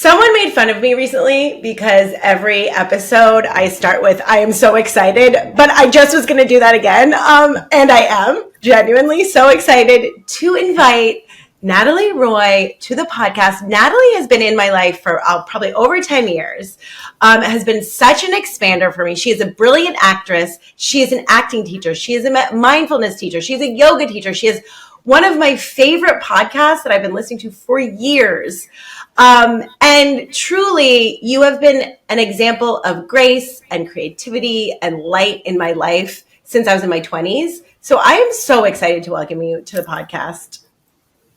Someone made fun of me recently because every episode I start with, I am so excited, but I just was going to do that again. And I am genuinely so excited to invite Natalie Roy to the podcast. Natalie has been in my life for probably over 10 years, has been such an expander for me. She is a brilliant actress. She is an acting teacher. She is a mindfulness teacher. She's a yoga teacher. She is one of my favorite podcasts that I've been listening to for years. And truly, you have been an example of grace and creativity and light in my life since I was in my 20s. So I am so excited to welcome you to the podcast.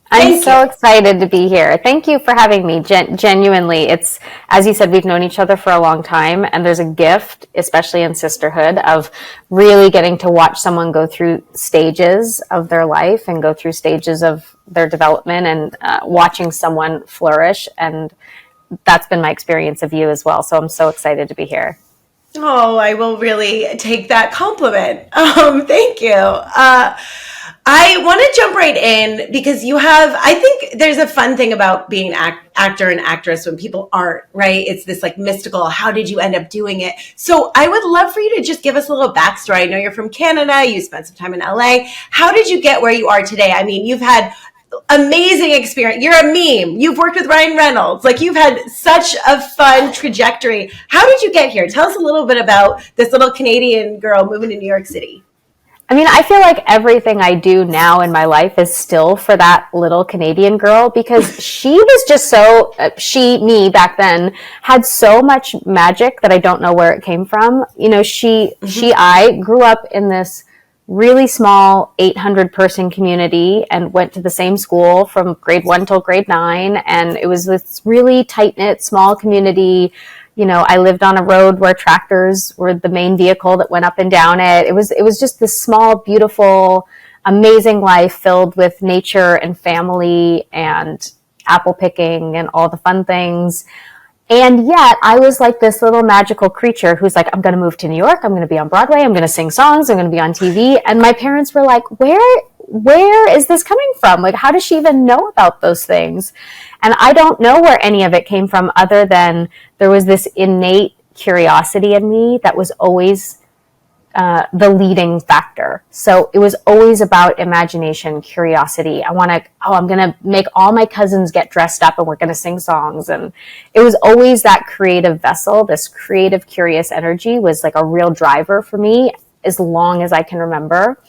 I'm so excited to be here. Thank you for having me. Genuinely, it's, as you said, we've known each other for a long time, and there's a gift, especially in sisterhood, of really getting to watch someone go through stages of their life and go through stages of their development and watching someone flourish. And that's been my experience of you as well. So I'm so excited to be here. Oh, I will really take that compliment. Thank you. I want to jump right in because I think there's a fun thing about being an actor and actress when people aren't, right? It's this like mystical, how did you end up doing it? So I would love for you to just give us a little backstory. I know you're from Canada. You spent some time in LA. How did you get where you are today? I mean, you've had amazing experience. You're a meme. You've worked with Ryan Reynolds. Like, you've had such a fun trajectory. How did you get here? Tell us a little bit about this little Canadian girl moving to New York City. I mean, I feel like everything I do now in my life is still for that little Canadian girl, because she was just me back then had so much magic that I don't know where it came from. You know, I grew up in this really small 800 person community and went to the same school from grade 1 till grade 9. And it was this really tight knit, small community. You know, I lived on a road where tractors were the main vehicle that went up and down it. It was just this small, beautiful, amazing life filled with nature and family and apple picking and all the fun things. And yet I was like this little magical creature who's like, I'm going to move to New York. I'm going to be on Broadway. I'm going to sing songs. I'm going to be on TV. And my parents were like, where is this coming from? Like, how does she even know about those things? And I don't know where any of it came from, other than there was this innate curiosity in me that was always the leading factor. So it was always about imagination, curiosity. I'm going to make all my cousins get dressed up and we're going to sing songs. And it was always that creative vessel. This creative, curious energy was like a real driver for me as long as I can remember.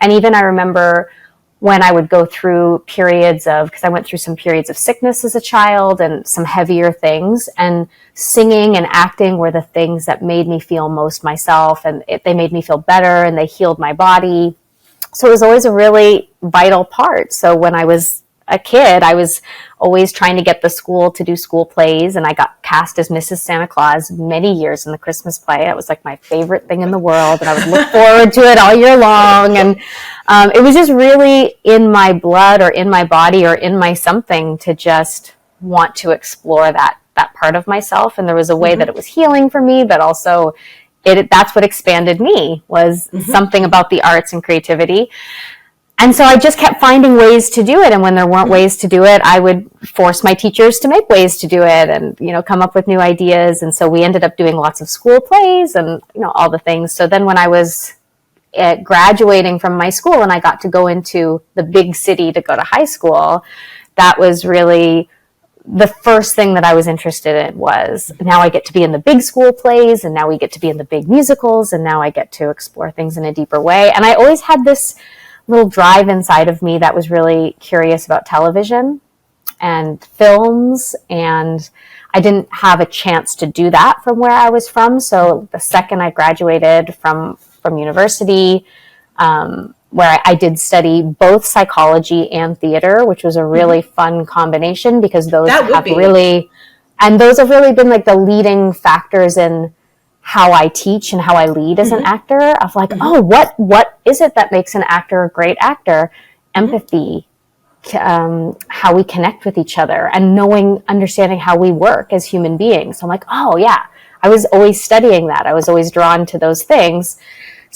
And even I remember when I would go through periods because I went through some periods of sickness as a child and some heavier things, and singing and acting were the things that made me feel most myself, and they made me feel better and they healed my body. So it was always a really vital part. So when I was a kid, I was always trying to get the school to do school plays, and I got cast as Mrs. Santa Claus many years in the Christmas play. It was like my favorite thing in the world, and I would look forward to it all year long. And it was just really in my blood or in my body or in my something to just want to explore that part of myself. And there was a way that it was healing for me, but also that's what expanded me, was something about the arts and creativity. And so I just kept finding ways to do it. And when there weren't ways to do it, I would force my teachers to make ways to do it and, you know, come up with new ideas. And so we ended up doing lots of school plays and, you know, all the things. So then when I was graduating from my school and I got to go into the big city to go to high school, that was really the first thing that I was interested in. Was now I get to be in the big school plays, and now we get to be in the big musicals, and now I get to explore things in a deeper way. And I always had this little drive inside of me that was really curious about television and films, and I didn't have a chance to do that from where I was from. So the second I graduated from university, where I did study both psychology and theater, which was a really fun combination, because those have really been like the leading factors in how I teach and how I lead as an actor, of like, oh, what is it that makes an actor a great actor? Empathy, how we connect with each other, and understanding how we work as human beings. So I'm like, oh yeah, I was always studying that. I was always drawn to those things.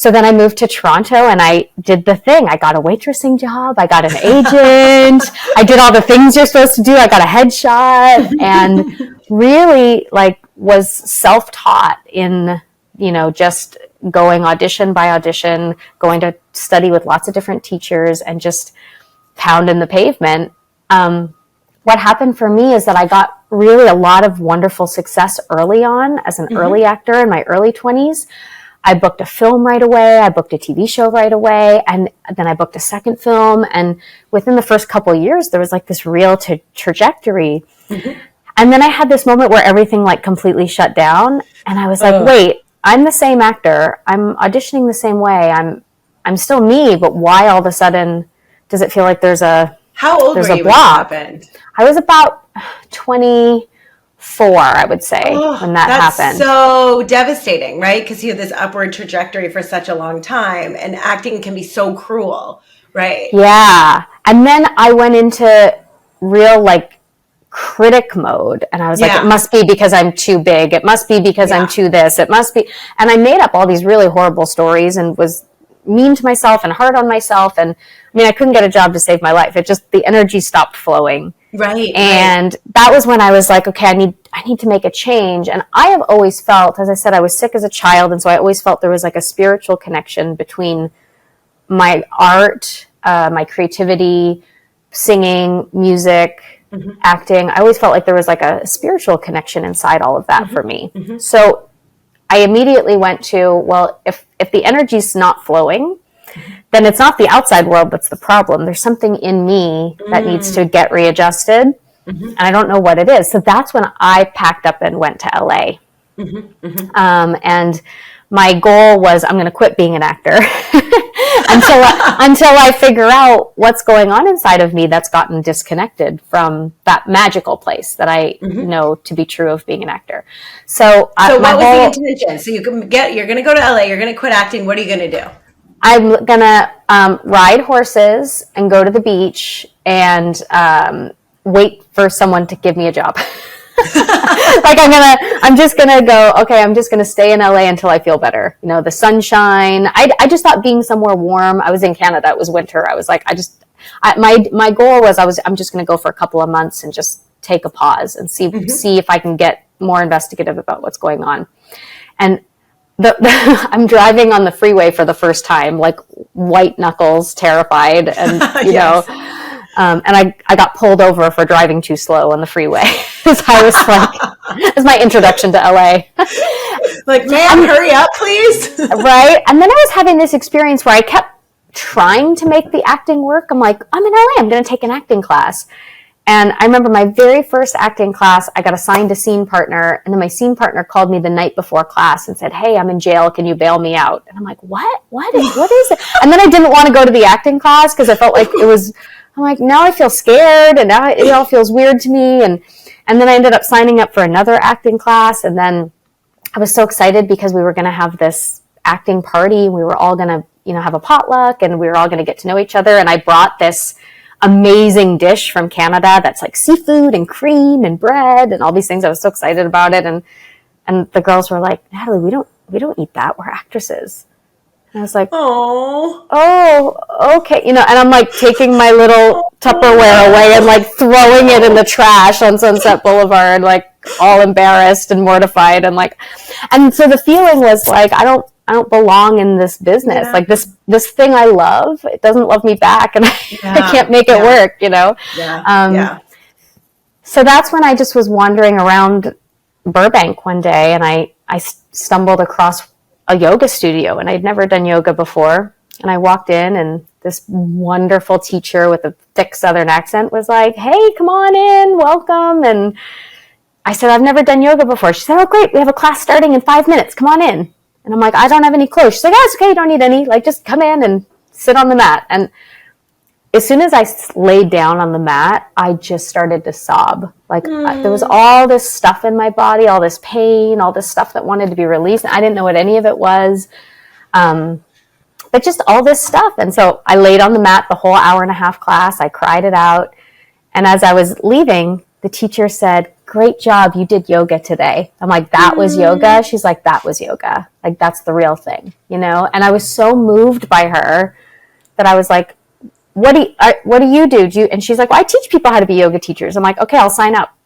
So then I moved to Toronto and I did the thing. I got a waitressing job. I got an agent. I did all the things you're supposed to do. I got a headshot and really like was self-taught in, just going audition by audition, going to study with lots of different teachers and just pounding the pavement. What happened for me is that I got really a lot of wonderful success early on as an early actor in my early 20s. I booked a film right away. I booked a TV show right away. And then I booked a second film. And within the first couple of years, there was like this real trajectory. And then I had this moment where everything like completely shut down. And I was like, wait, I'm the same actor. I'm auditioning the same way. I'm still me, but why all of a sudden does it feel like there's a How old there's were a you block? when it happened? I was about 24, I would say, when that happened. So devastating, right? Because you had this upward trajectory for such a long time, and acting can be so cruel, right? Yeah. And then I went into real like critic mode, and I was like, it must be because I'm too big. It must be because I'm too this. It must be. And I made up all these really horrible stories and was mean to myself and hard on myself. And I mean, I couldn't get a job to save my life. It just, the energy stopped flowing. Right. And that was when I was like, okay, I need to make a change. And I have always felt, as I said, I was sick as a child. And so I always felt there was like a spiritual connection between my art, my creativity, singing, music, acting. I always felt like there was like a spiritual connection inside all of that for me. So I immediately went to, well, if the energy's not flowing, then it's not the outside world that's the problem. There's something in me that needs to get readjusted, and I don't know what it is. So that's when I packed up and went to LA. And my goal was, I'm going to quit being an actor until I figure out what's going on inside of me that's gotten disconnected from that magical place that I know to be true of being an actor. So what was the intention? So you're going to go to LA, you're going to quit acting. What are you going to do? I'm going to ride horses and go to the beach and wait for someone to give me a job. Like I'm just going to go, okay, I'm just going to stay in LA until I feel better. The sunshine. I just thought being somewhere warm. I was in Canada. It was winter. I was like, my goal was I'm just going to go for a couple of months and just take a pause and see if I can get more investigative about what's going on. And I'm driving on the freeway for the first time, like white knuckles, terrified. And, and I got pulled over for driving too slow on the freeway. So I was like, it was my introduction to LA. Like, ma'am, hurry up, please. Right. And then I was having this experience where I kept trying to make the acting work. I'm like, I'm in LA. I'm going to take an acting class. And I remember my very first acting class, I got assigned a scene partner. And then my scene partner called me the night before class and said, hey, I'm in jail. Can you bail me out? And I'm like, what is it? And then I didn't want to go to the acting class because I felt like I'm like, now I feel scared and now it all feels weird to me. And then I ended up signing up for another acting class. And then I was so excited because we were going to have this acting party. We were all going to, have a potluck and we were all going to get to know each other. And I brought this amazing dish from Canada that's like seafood and cream and bread and all these things. I was so excited about it. And the girls were like, Natalie, we don't eat that. We're actresses. And I was like, oh, okay. And I'm like taking my little Tupperware away and like throwing it in the trash on Sunset Boulevard, like all embarrassed and mortified. And so the feeling was like, I don't belong in this business. Like this thing I love, it doesn't love me back and I can't make it work, So that's when I just was wandering around Burbank one day and I stumbled across a yoga studio and I'd never done yoga before. And I walked in and this wonderful teacher with a thick Southern accent was like, hey, come on in, welcome. And I said, I've never done yoga before. She said, oh, great. We have a class starting in 5 minutes. Come on in. And I'm like, I don't have any clothes. She's like, oh, it's okay. You don't need any. Like, just come in and sit on the mat. And as soon as I laid down on the mat, I just started to sob. Like there was all this stuff in my body, all this pain, all this stuff that wanted to be released. And I didn't know what any of it was. But just all this stuff. And so I laid on the mat the whole hour and a half class. I cried it out. And as I was leaving, the teacher said, great job. You did yoga today. I'm like, that was yoga? She's like, that was yoga. Like, that's the real thing, you know? And I was so moved by her that I was like, what do you do? And she's like, well, I teach people how to be yoga teachers. I'm like, okay, I'll sign up.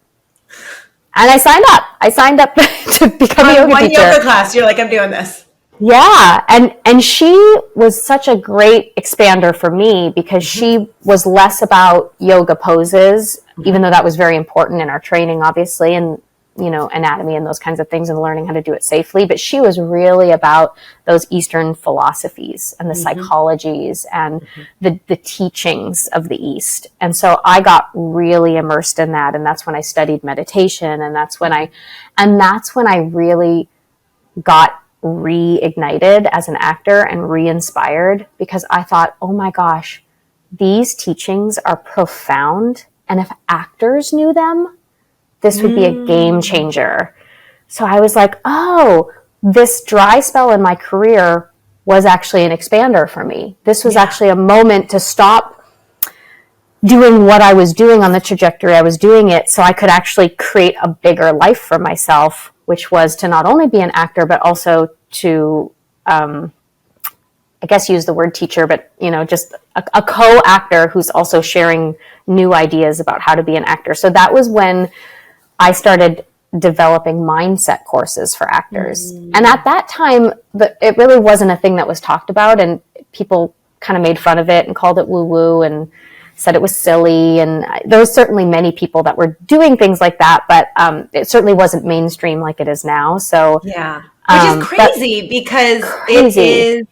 And I signed up. I signed up to become a yoga teacher. One yoga class, you're like, I'm doing this. Yeah. And she was such a great expander for me because she was less about yoga poses, even though that was very important in our training, obviously, and, you know, anatomy and those kinds of things and learning how to do it safely. But she was really about those Eastern philosophies and the psychologies and the teachings of the East. And so I got really immersed in that. And that's when I studied meditation. And that's when I really got reignited as an actor and re-inspired, because I thought, oh my gosh, these teachings are profound. And if actors knew them, this would be a game changer. So I was like, oh, this dry spell in my career was actually an expander for me. This was actually a moment to stop doing what I was doing on the trajectory I was doing it, so I could actually create a bigger life for myself, which was to not only be an actor, but also to, I guess use the word teacher, but, you know, just a co-actor who's also sharing new ideas about how to be an actor. So that was when I started developing mindset courses for actors. And at that time, it really wasn't a thing that was talked about, and people kind of made fun of it and called it woo-woo and said it was silly. And there was certainly many people that were doing things like that, but it certainly wasn't mainstream like it is now. So yeah, which is crazy because it is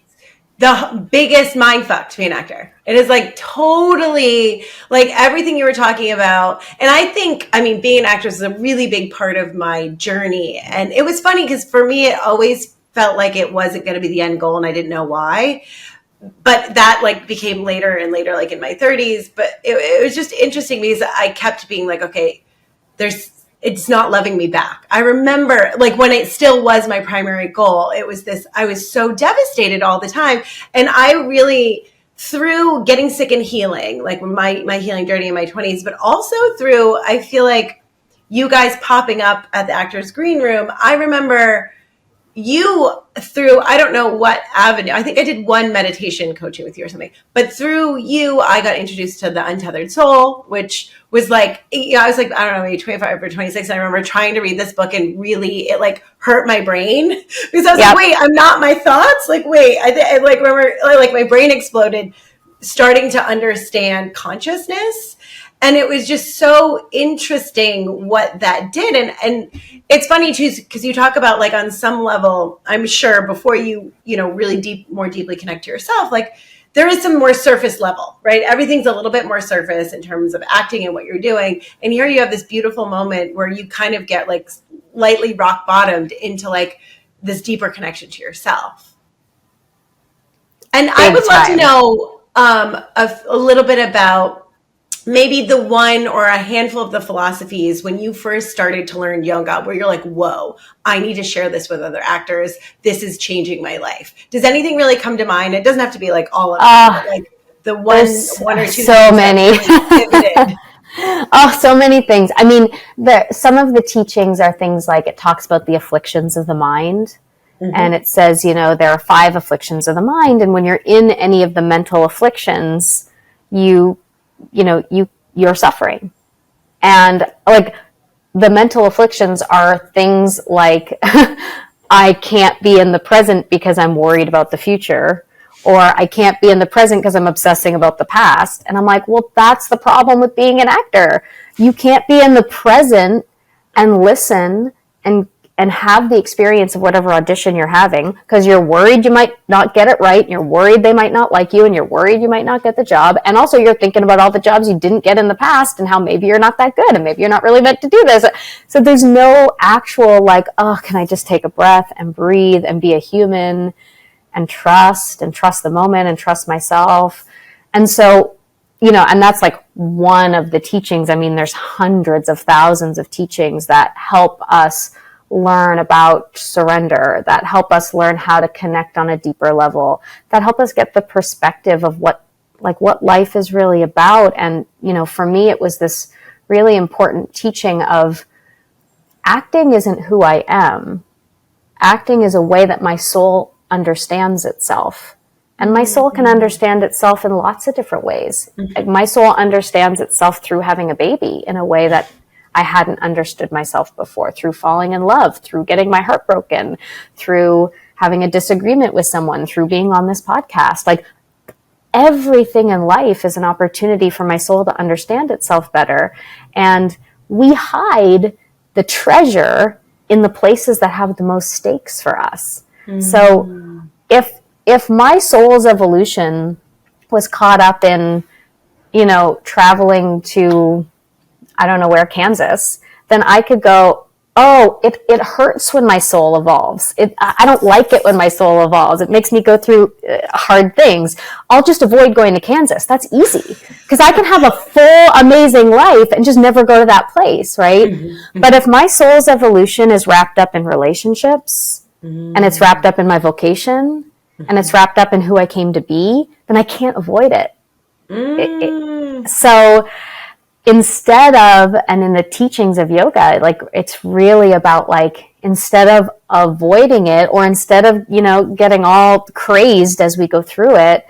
the biggest mindfuck to be an actor. It is like totally like everything you were talking about. And I think, I mean, being an actress is a really big part of my journey. And it was funny because for me, it always felt like it wasn't going to be the end goal and I didn't know why. But that like became later and later, like in my 30s. But it was just interesting because I kept being like, okay, it's not loving me back. I remember like when it still was my primary goal, it was this, I was so devastated all the time. And I really, through getting sick and healing, like my healing journey in my 20s, but also through, I feel like you guys popping up at the Actors Green Room, I remember you through, I don't know what avenue, I think I did one meditation coaching with you or something, but through you, I got introduced to the Untethered Soul, which was like, you know, I was like, I don't know, maybe 25 or 26. And I remember trying to read this book and really, it like hurt my brain because I was like, wait, I'm not my thoughts. Like, wait, I like remember like my brain exploded starting to understand consciousness. And it was just so interesting what that did. And it's funny too, because you talk about like on some level, I'm sure before you know, really more deeply connect to yourself, like there is some more surface level, right? Everything's a little bit more surface in terms of acting and what you're doing. And here you have this beautiful moment where you kind of get like lightly rock bottomed into like this deeper connection to yourself. And I would love to know a little bit about maybe the one or a handful of the philosophies when you first started to learn yoga where you're like, whoa, I need to share this with other actors. This is changing my life. Does anything really come to mind? It doesn't have to be like all of them, but like the one or two. So many. Really oh, so many things. I mean, some of the teachings are things like it talks about the afflictions of the mind. And it says, you know, there are 5 afflictions of the mind. And when you're in any of the mental afflictions, you're suffering. And like the mental afflictions are things like I can't be in the present because I'm worried about the future, or I can't be in the present because I'm obsessing about the past. And I'm like, well, that's the problem with being an actor. You can't be in the present and listen and have the experience of whatever audition you're having because you're worried you might not get it right, and you're worried they might not like you, and you're worried you might not get the job. And also you're thinking about all the jobs you didn't get in the past and how maybe you're not that good and maybe you're not really meant to do this. So there's no actual like, oh, can I just take a breath and breathe and be a human and trust the moment and trust myself. And so, you know, and that's like one of the teachings. I mean, there's hundreds of thousands of teachings that help us learn about surrender, that help us learn how to connect on a deeper level, that help us get the perspective of what life is really about. And, you know, for me, it was this really important teaching of acting isn't who I am. Acting is a way that my soul understands itself. And my soul can understand itself in lots of different ways. Like my soul understands itself through having a baby in a way that I hadn't understood myself before, through falling in love, through getting my heart broken, through having a disagreement with someone, through being on this podcast. Like everything in life is an opportunity for my soul to understand itself better. And we hide the treasure in the places that have the most stakes for us. So if my soul's evolution was caught up in, traveling to, I don't know where, Kansas, then I could go, oh, it hurts when my soul evolves. I don't like it when my soul evolves. It makes me go through hard things. I'll just avoid going to Kansas. That's easy because I can have a full, amazing life and just never go to that place, right? But if my soul's evolution is wrapped up in relationships and it's wrapped up in my vocation and it's wrapped up in who I came to be, then I can't avoid it. So instead of, and in the teachings of yoga, like it's really about like, instead of avoiding it or instead of, getting all crazed as we go through it,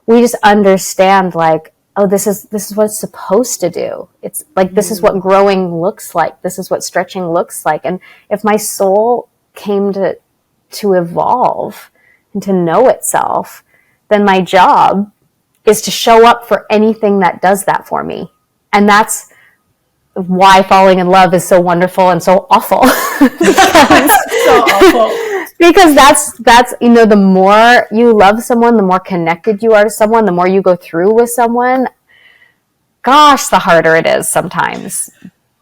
we just understand like, oh, this is what it's supposed to do. It's like, this is what growing looks like. This is what stretching looks like. And if my soul came to evolve and to know itself, then my job is to show up for anything that does that for me. And that's why falling in love is so wonderful and so awful. So awful. Because that's the more you love someone, the more connected you are to someone, the more you go through with someone, gosh, the harder it is sometimes.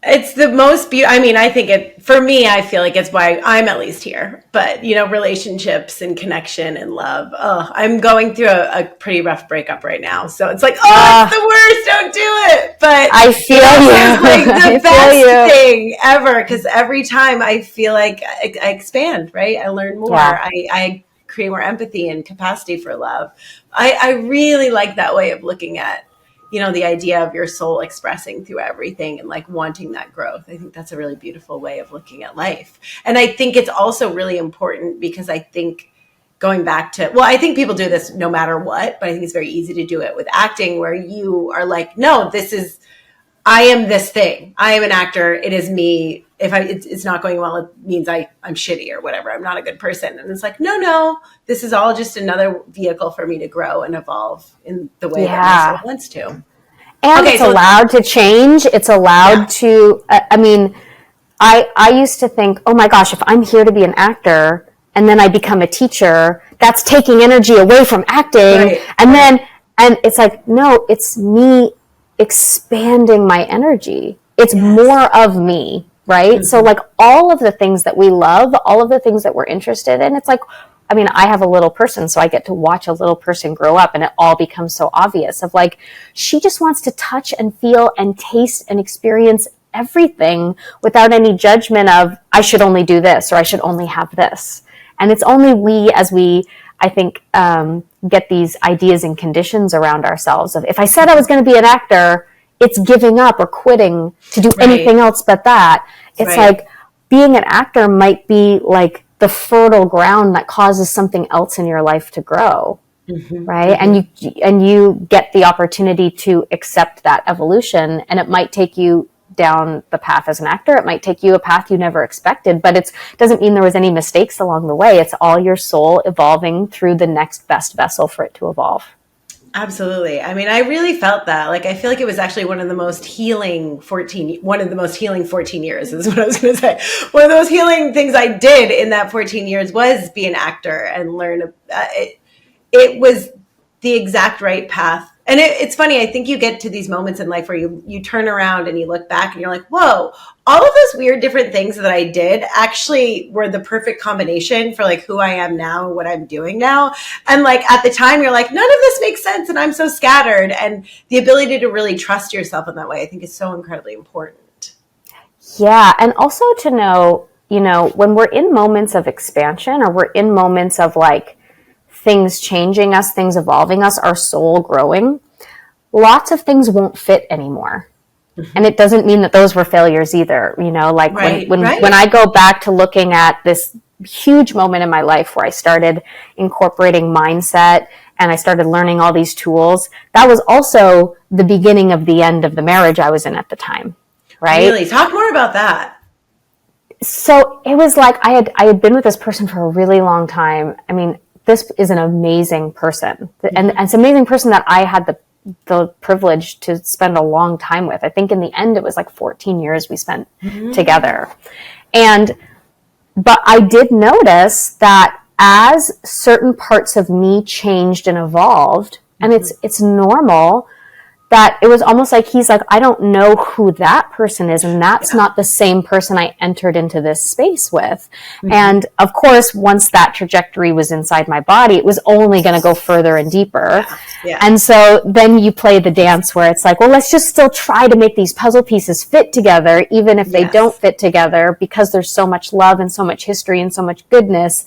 It's the most beautiful. I mean, I think for me, I feel like it's why I'm at least here. But, relationships and connection and love. Oh, I'm going through a pretty rough breakup right now. So it's like, it's the worst. Don't do it. But I feel you. It's like the best thing ever. Because every time I feel like I expand, right? I learn more. Yeah. I create more empathy and capacity for love. I really like that way of looking at the idea of your soul expressing through everything and like wanting that growth. I think that's a really beautiful way of looking at life. And I think it's also really important because I think going back to, I think people do this no matter what, but I think it's very easy to do it with acting where you are like, no, I am this thing. I am an actor. It is me. If it's not going well, it means I'm shitty or whatever. I'm not a good person. And it's like, no, this is all just another vehicle for me to grow and evolve in the way that my soul wants to. And it's allowed to change. It's allowed to, I used to think, oh my gosh, if I'm here to be an actor and then I become a teacher, that's taking energy away from acting. Right. And it's like, no, it's me expanding my energy. It's more of me, right? Mm-hmm. So like all of the things that we love, all of the things that we're interested in, it's like, I have a little person, so I get to watch a little person grow up and it all becomes so obvious of like, she just wants to touch and feel and taste and experience everything without any judgment of, I should only do this or I should only have this. And it's only we, as we, I think, get these ideas and conditions around ourselves of, if I said I was going to be an actor, it's giving up or quitting to do anything else but that. It's like being an actor might be like the fertile ground that causes something else in your life to grow. Right. Mm-hmm. And you get the opportunity to accept that evolution, and it might take you down the path as an actor. It might take you a path you never expected, but it doesn't mean there was any mistakes along the way. It's all your soul evolving through the next best vessel for it to evolve. Absolutely. I mean, I really felt that. Like, I feel like it was actually one of the most healing 14 years is what I was going to say. One of those healing things I did in that 14 years was be an actor and learn. It was the exact right path. And it's funny. I think you get to these moments in life where you turn around and you look back and you're like, whoa, all of those weird different things that I did actually were the perfect combination for like who I am now, what I'm doing now. And like at the time you're like, none of this makes sense. And I'm so scattered. And the ability to really trust yourself in that way, I think is so incredibly important. Yeah. And also to know, when we're in moments of expansion or we're in moments of like things changing us, things evolving us, our soul growing, lots of things won't fit anymore. And it doesn't mean that those were failures either. Like when I go back to looking at this huge moment in my life where I started incorporating mindset and I started learning all these tools, that was also the beginning of the end of the marriage I was in at the time. Right? Really? Talk more about that. So it was like I had been with this person for a really long time. I mean, this is an amazing person. And it's an amazing person that I had the privilege to spend a long time with. I think in the end, it was like 14 years we spent together. But I did notice that as certain parts of me changed and evolved, and it's normal, that it was almost like he's like, I don't know who that person is. And that's not the same person I entered into this space with. And of course, once that trajectory was inside my body, it was only going to go further and deeper. And so then you play the dance where it's like, well, let's just still try to make these puzzle pieces fit together, even if they don't fit together, because there's so much love and so much history and so much goodness.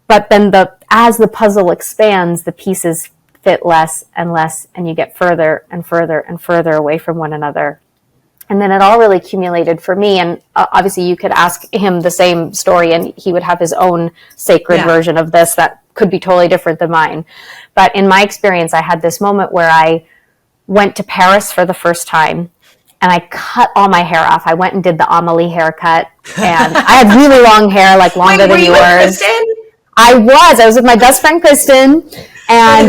But then as the puzzle expands, the pieces fit less and less, and you get further and further and further away from one another. And then it all really accumulated for me. And obviously you could ask him the same story and he would have his own sacred version of this that could be totally different than mine. But in my experience, I had this moment where I went to Paris for the first time and I cut all my hair off. I went and did the Amelie haircut, and I had really long hair, like longer than yours. I was with my best friend, Kristen. And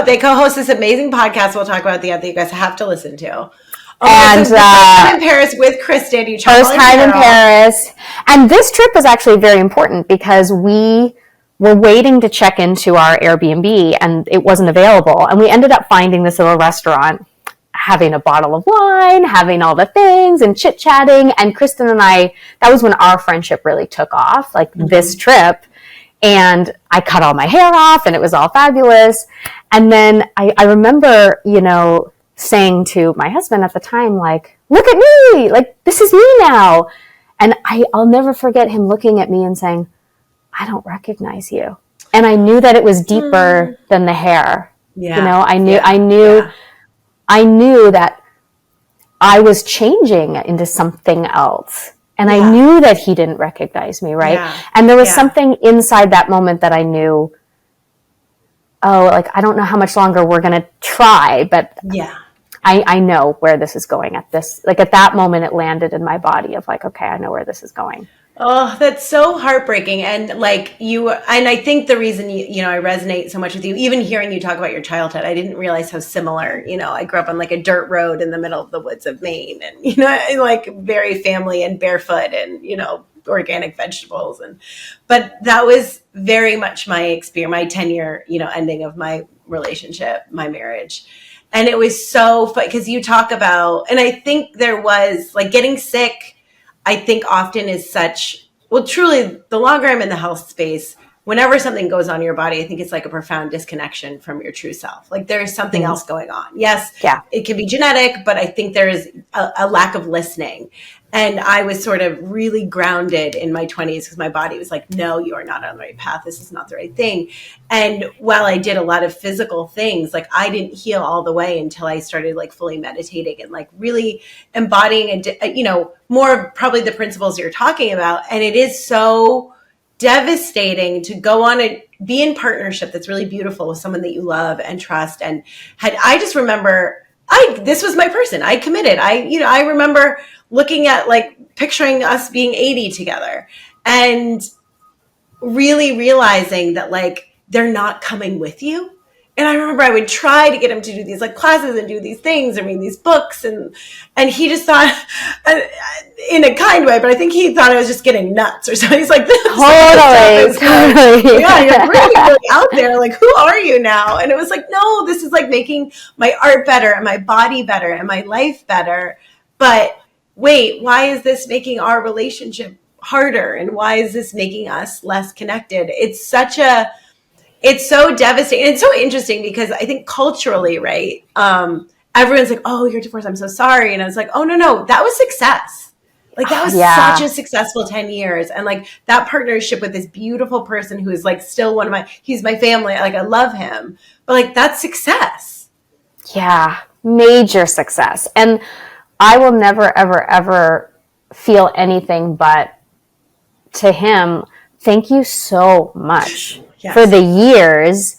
they co-host this amazing podcast we'll talk about at the end that you guys have to listen to. And first time in Paris with Kristen. First time in Paris. And this trip was actually very important because we were waiting to check into our Airbnb and it wasn't available. And we ended up finding this little restaurant, having a bottle of wine, having all the things and chit-chatting. And Kristen and I, that was when our friendship really took off, like this trip. And I cut all my hair off and it was all fabulous. And then I remember, saying to my husband at the time, like, look at me, like, this is me now. And I'll never forget him looking at me and saying, I don't recognize you. And I knew that it was deeper than the hair. I knew that I was changing into something else. And I knew that he didn't recognize me, right? Yeah. And there was something inside that moment that I knew, I don't know how much longer we're going to try, but I know where this is going at that moment, it landed in my body of like, okay, I know where this is going. Oh, that's so heartbreaking. And and I think the reason I resonate so much with you, even hearing you talk about your childhood, I didn't realize how similar, I grew up on like a dirt road in the middle of the woods of Maine and, like very family and barefoot and, organic vegetables. But that was very much my experience, my 10-year, ending of my relationship, my marriage. And it was so fun because you talk about, and I think there was like getting sick, I think often is truly the longer I'm in the health space, whenever something goes on in your body, I think it's like a profound disconnection from your true self. Like there's something else going on. Yes, it can be genetic, but I think there is a lack of listening. And I was sort of really grounded in my 20s because my body was like, no, you are not on the right path. This is not the right thing. And while I did a lot of physical things, like I didn't heal all the way until I started like fully meditating and like really embodying, more of probably the principles you're talking about. And it is so devastating to go on and be in partnership that's really beautiful with someone that you love and trust. And I just remember this was my person. I committed. I remember looking at like picturing us being 80 together and really realizing that like they're not coming with you. And I remember I would try to get him to do these like classes and do these things and read these books. And he just thought in a kind way, but I think he thought I was just getting nuts or something. He's like, totally. Yeah, you're really out there. Like, who are you now? And it was like, no, this is like making my art better and my body better and my life better. But wait, why is this making our relationship harder? And why is this making us less connected? It's so devastating. It's so interesting because I think culturally, right? Everyone's like, oh, you're divorced. I'm so sorry. And I was like, oh, no, that was success. Like that was such a successful 10 years. And like that partnership with this beautiful person who is like still he's my family. Like I love him, but like that's success. Yeah. Major success. And I will never, ever, ever feel anything but, to him, thank you so much for the years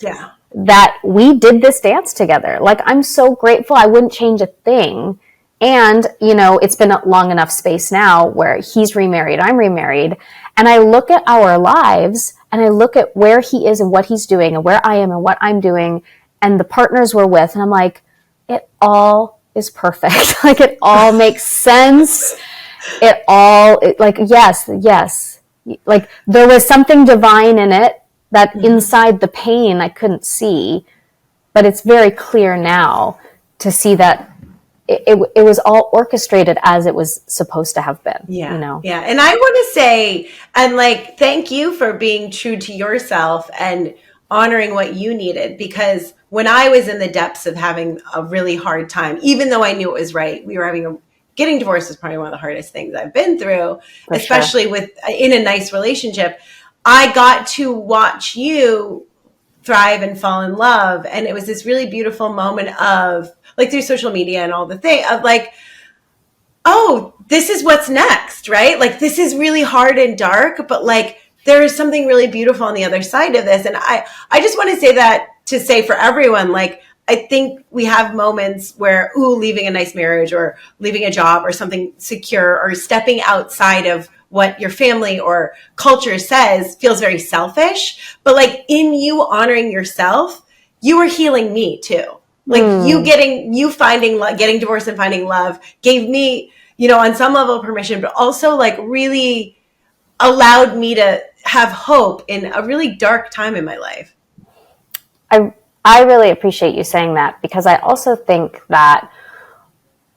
that we did this dance together. Like, I'm so grateful. I wouldn't change a thing. And, you know, it's been a long enough space now where he's remarried, I'm remarried. And I look at our lives and I look at where he is and what he's doing and where I am and what I'm doing and the partners we're with. And I'm like, it all is perfect. Like, it all makes sense. Yes. Like, there was something divine in it that inside the pain I couldn't see, but it's very clear now to see that it was all orchestrated as it was supposed to have been. Yeah. You know? Yeah. And I want to say, and like, thank you for being true to yourself and honoring what you needed, because when I was in the depths of having a really hard time, even though I knew it was right, getting divorced is probably one of the hardest things I've been through, especially in a nice relationship. I got to watch you thrive and fall in love. And it was this really beautiful moment of, like, through social media and all the thing of like, oh, this is what's next, right? Like, this is really hard and dark, but like, there is something really beautiful on the other side of this. And I just want to say that to say for everyone, like, I think we have moments where, leaving a nice marriage or leaving a job or something secure or stepping outside of what your family or culture says feels very selfish. But like, in you honoring yourself, you were healing me too. Like, getting divorced and finding love gave me, you know, on some level permission, but also like really allowed me to have hope in a really dark time in my life. I really appreciate you saying that, because I also think that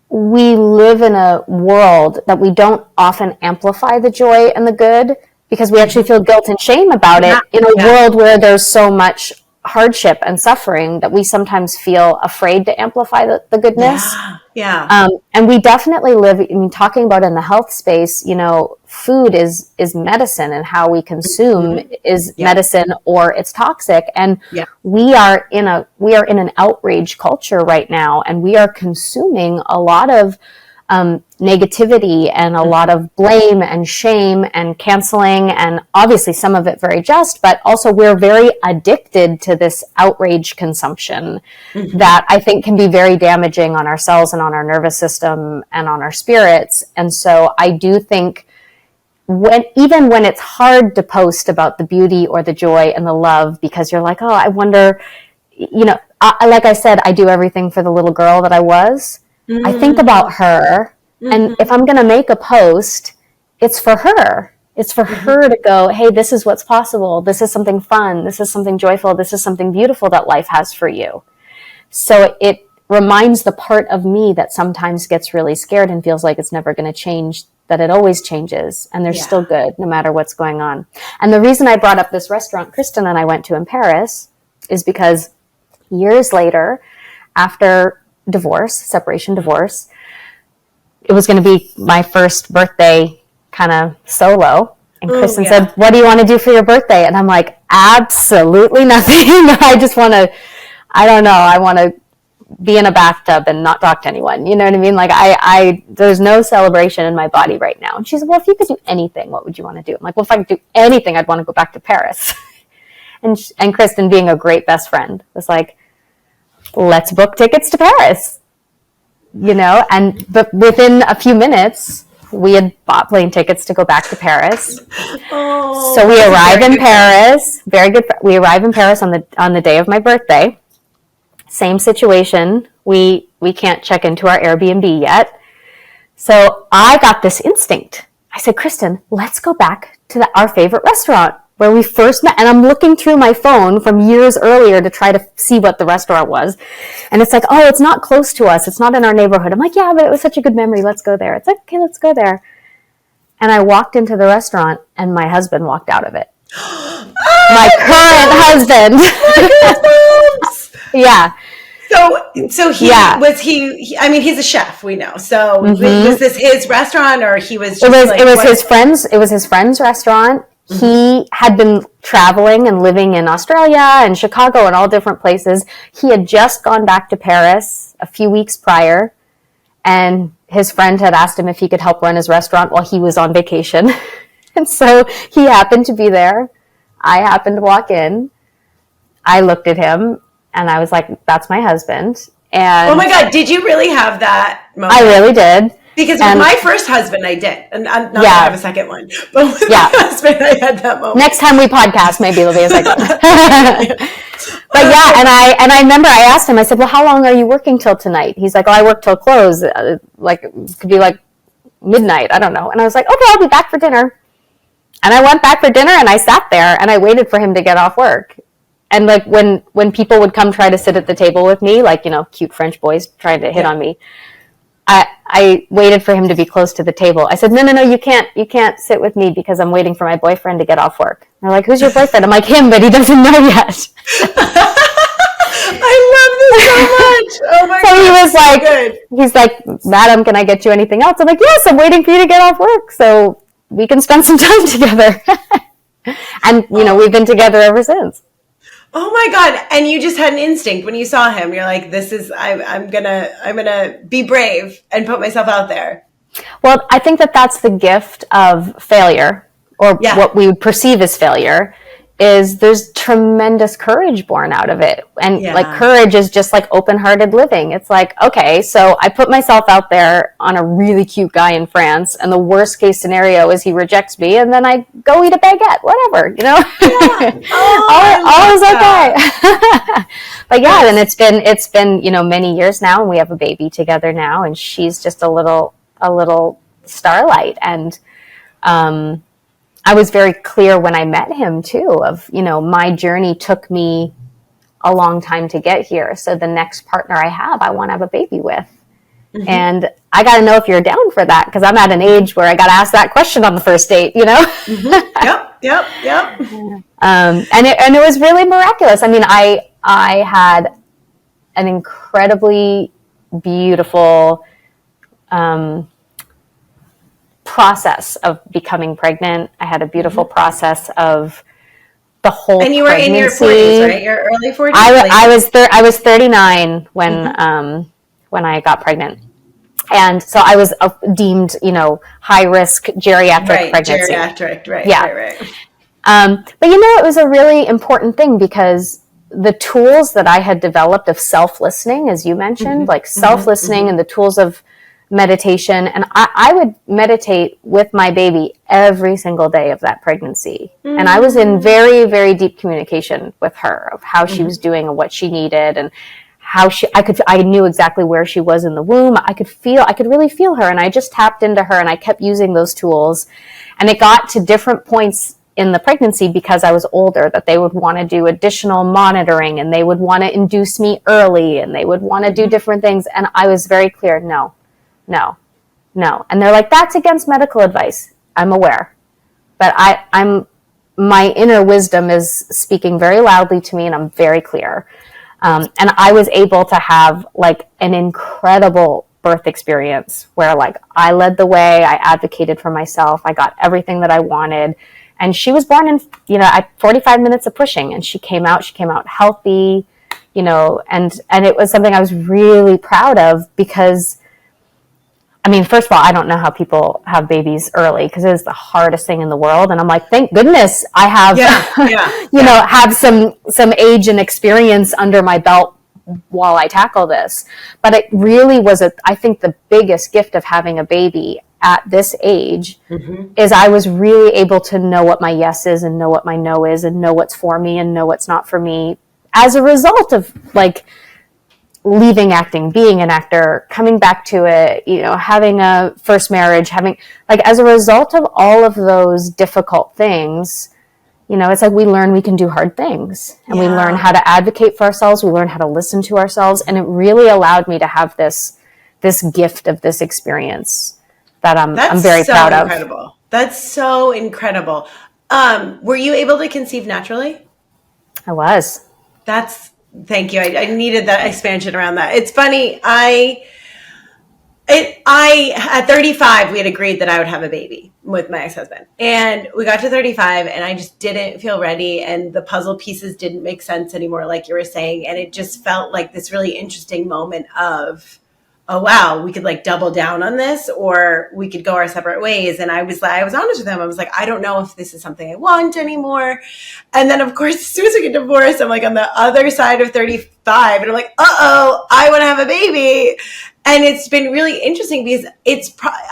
we live in a world that we don't often amplify the joy and the good, because we actually feel guilt and shame about it in a world where there's so much hardship and suffering that we sometimes feel afraid to amplify the goodness. And we definitely live, I mean, talking about in the health space, you know, food is medicine, and how we consume is medicine, or it's toxic. And we are in an outrage culture right now, and we are consuming a lot of negativity and a lot of blame and shame and canceling, and obviously some of it very just, but also we're very addicted to this outrage consumption that I think can be very damaging on ourselves and on our nervous system and on our spirits. And so I do think even when it's hard to post about the beauty or the joy and the love, because you're like, oh, I wonder, you know, like I said, I do everything for the little girl that I was. I think about her, and if I'm going to make a post, it's for her. It's for her to go, hey, this is what's possible. This is something fun. This is something joyful. This is something beautiful that life has for you. So it reminds the part of me that sometimes gets really scared and feels like it's never going to change, that it always changes, and they're still good no matter what's going on. And the reason I brought up this restaurant Kristen and I went to in Paris is because years later, after separation divorce, it was going to be my first birthday kind of solo. And Kristen said, what do you want to do for your birthday? And I'm like, absolutely nothing. I want to be in a bathtub and not talk to anyone. You know what I mean? Like there's no celebration in my body right now. And she said, well, if you could do anything, what would you want to do? I'm like, well, if I could do anything, I'd want to go back to Paris. and Kristen, being a great best friend, was like, let's book tickets to Paris, you know? But within a few minutes, we had bought plane tickets to go back to Paris. So we arrive in Paris, very good. We arrive in Paris on the day of my birthday. Same situation. We can't check into our Airbnb yet. So I got this instinct. I said, Kristen, let's go back to our favorite restaurant where we first met. And I'm looking through my phone from years earlier to try to see what the restaurant was. And it's like, oh, it's not close to us. It's not in our neighborhood. I'm like, yeah, but it was such a good memory. Let's go there. It's like, okay, let's go there. And I walked into the restaurant and my husband walked out of it. My current husband. Yeah. So I mean, he's a chef, we know. So was this his restaurant, or he was just it was his friend's restaurant. He had been traveling and living in Australia and Chicago and all different places. He had just gone back to Paris a few weeks prior, and his friend had asked him if he could help run his restaurant while he was on vacation. And so he happened to be there. I happened to walk in. I looked at him and I was like, that's my husband. And oh my God, did you really have that moment? I really did. Because with my first husband, I did. And I'm not going to have a second one. But with my husband, I had that moment. Next time we podcast, maybe it'll be a second one. But yeah, and I remember I asked him, I said, well, how long are you working till tonight? He's like, oh, I work till close. Like, it could be like midnight. I don't know. And I was like, okay, I'll be back for dinner. And I went back for dinner and I sat there and I waited for him to get off work. And like when people would come try to sit at the table with me, like, you know, cute French boys trying to hit on me, I waited for him to be close to the table. I said, no, you can't sit with me because I'm waiting for my boyfriend to get off work. And they're like, who's your boyfriend? I'm like, him, but he doesn't know yet. I love this so much. Oh my God. So he was like, good. He's like, madam, can I get you anything else? I'm like, yes, I'm waiting for you to get off work so we can spend some time together. And, you know, we've been together ever since. Oh my God. And you just had an instinct when you saw him. You're like, this is, I'm gonna be brave and put myself out there. Well, I think that's the gift of failure, or what we would perceive as failure, is there's tremendous courage born out of it. And like courage is just like open-hearted living. It's like, okay, so I put myself out there on a really cute guy in France, and the worst case scenario is he rejects me, and then I go eat a baguette, whatever, you know? Yeah. all is okay. But yeah, and it's been, you know, many years now, and we have a baby together now, and she's just a little starlight. And I was very clear when I met him too of, you know, my journey took me a long time to get here. So the next partner I have, I want to have a baby with. Mm-hmm. And I got to know if you're down for that, because I'm at an age where I got to ask that question on the first date, you know? Mm-hmm. Yep. And it was really miraculous. I mean, I had an incredibly beautiful, process of becoming pregnant. I had a beautiful process of the whole and you were pregnancy. In your 40s, right? Your early 40s? I was 39 when I got pregnant. And so I was deemed, you know, high risk geriatric pregnancy. Right. But you know, it was a really important thing, because the tools that I had developed of self-listening, as you mentioned, like self-listening and the tools of meditation. And I would meditate with my baby every single day of that pregnancy. And I was in very, very deep communication with her of how she was doing and what she needed, and how I knew exactly where she was in the womb. I could really feel her, and I just tapped into her, and I kept using those tools. And it got to different points in the pregnancy, because I was older, that they would want to do additional monitoring, and they would want to induce me early, and they would want to do different things. And I was very clear, no. And they're like, that's against medical advice. I'm aware. But my inner wisdom is speaking very loudly to me, and I'm very clear. And I was able to have like an incredible birth experience where like I led the way, I advocated for myself, I got everything that I wanted. And she was born in, 45 minutes of pushing, and she came out healthy, and it was something I was really proud of, because I mean, first of all, I don't know how people have babies early, because it is the hardest thing in the world. And I'm like, thank goodness I have, have some age and experience under my belt while I tackle this. But it really was I think the biggest gift of having a baby at this age is I was really able to know what my yes is and know what my no is, and know what's for me and know what's not for me, as a result of like leaving acting, being an actor, coming back to it, having a first marriage, as a result of all of those difficult things, it's like we learn we can do hard things, and we learn how to advocate for ourselves. We learn how to listen to ourselves. And it really allowed me to have this gift of this experience that I'm very proud of. Incredible. That's so incredible. Were you able to conceive naturally? I was. Thank you. I needed that expansion around that. It's funny. I at 35, we had agreed that I would have a baby with my ex-husband, and we got to 35 and I just didn't feel ready, and the puzzle pieces didn't make sense anymore, like you were saying. And it just felt like this really interesting moment of, oh wow, we could like double down on this, or we could go our separate ways. And I was honest with him. I was like, I don't know if this is something I want anymore. And then of course, as soon as I get divorced, I'm like on the other side of 35, and I'm like, uh-oh, I want to have a baby. And it's been really interesting because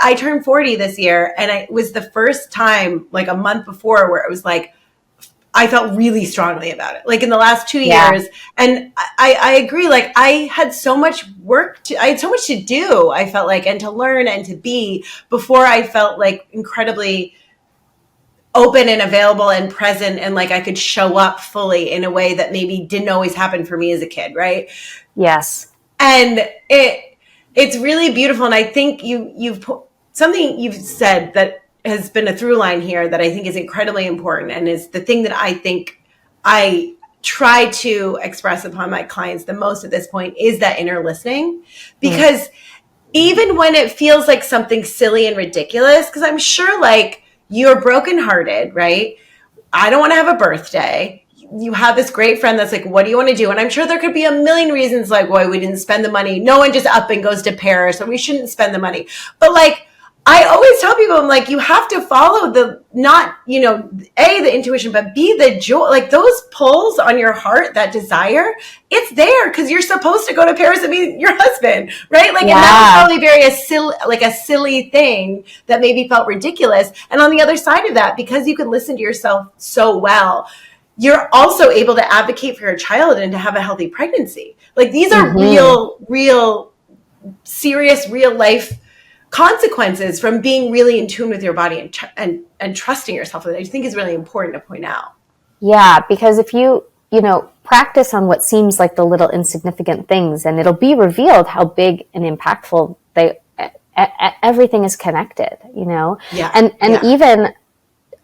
I turned 40 this year, and it was the first time like a month before where it was like, I felt really strongly about it, like in the last 2 years. And I agree. Like I had so much I had so much to do, I felt like, and to learn and to be, before I felt like incredibly open and available and present, and like I could show up fully in a way that maybe didn't always happen for me as a kid. Right. Yes. And it's really beautiful. And I think something you've said that has been a through line here that I think is incredibly important, and is the thing that I think I try to express upon my clients the most at this point, is that inner listening. Because even when it feels like something silly and ridiculous, because I'm sure like you're brokenhearted, right? I don't want to have a birthday. You have this great friend that's like, what do you want to do? And I'm sure there could be a million reasons like why we didn't spend the money. No one just up and goes to Paris, or we shouldn't spend the money. But like, I always tell people, I'm like, you have to follow the intuition, but B, the joy, like those pulls on your heart, that desire, it's there because you're supposed to go to Paris and meet your husband, right? Like, and that was probably a silly thing that maybe felt ridiculous. And on the other side of that, because you can listen to yourself so well, you're also able to advocate for your child and to have a healthy pregnancy. Like these are real, serious, real life consequences from being really in tune with your body and trusting yourself. I think is really important to point out. Yeah, because if you practice on what seems like the little insignificant things, and it'll be revealed how big and impactful everything is connected, Yeah. And even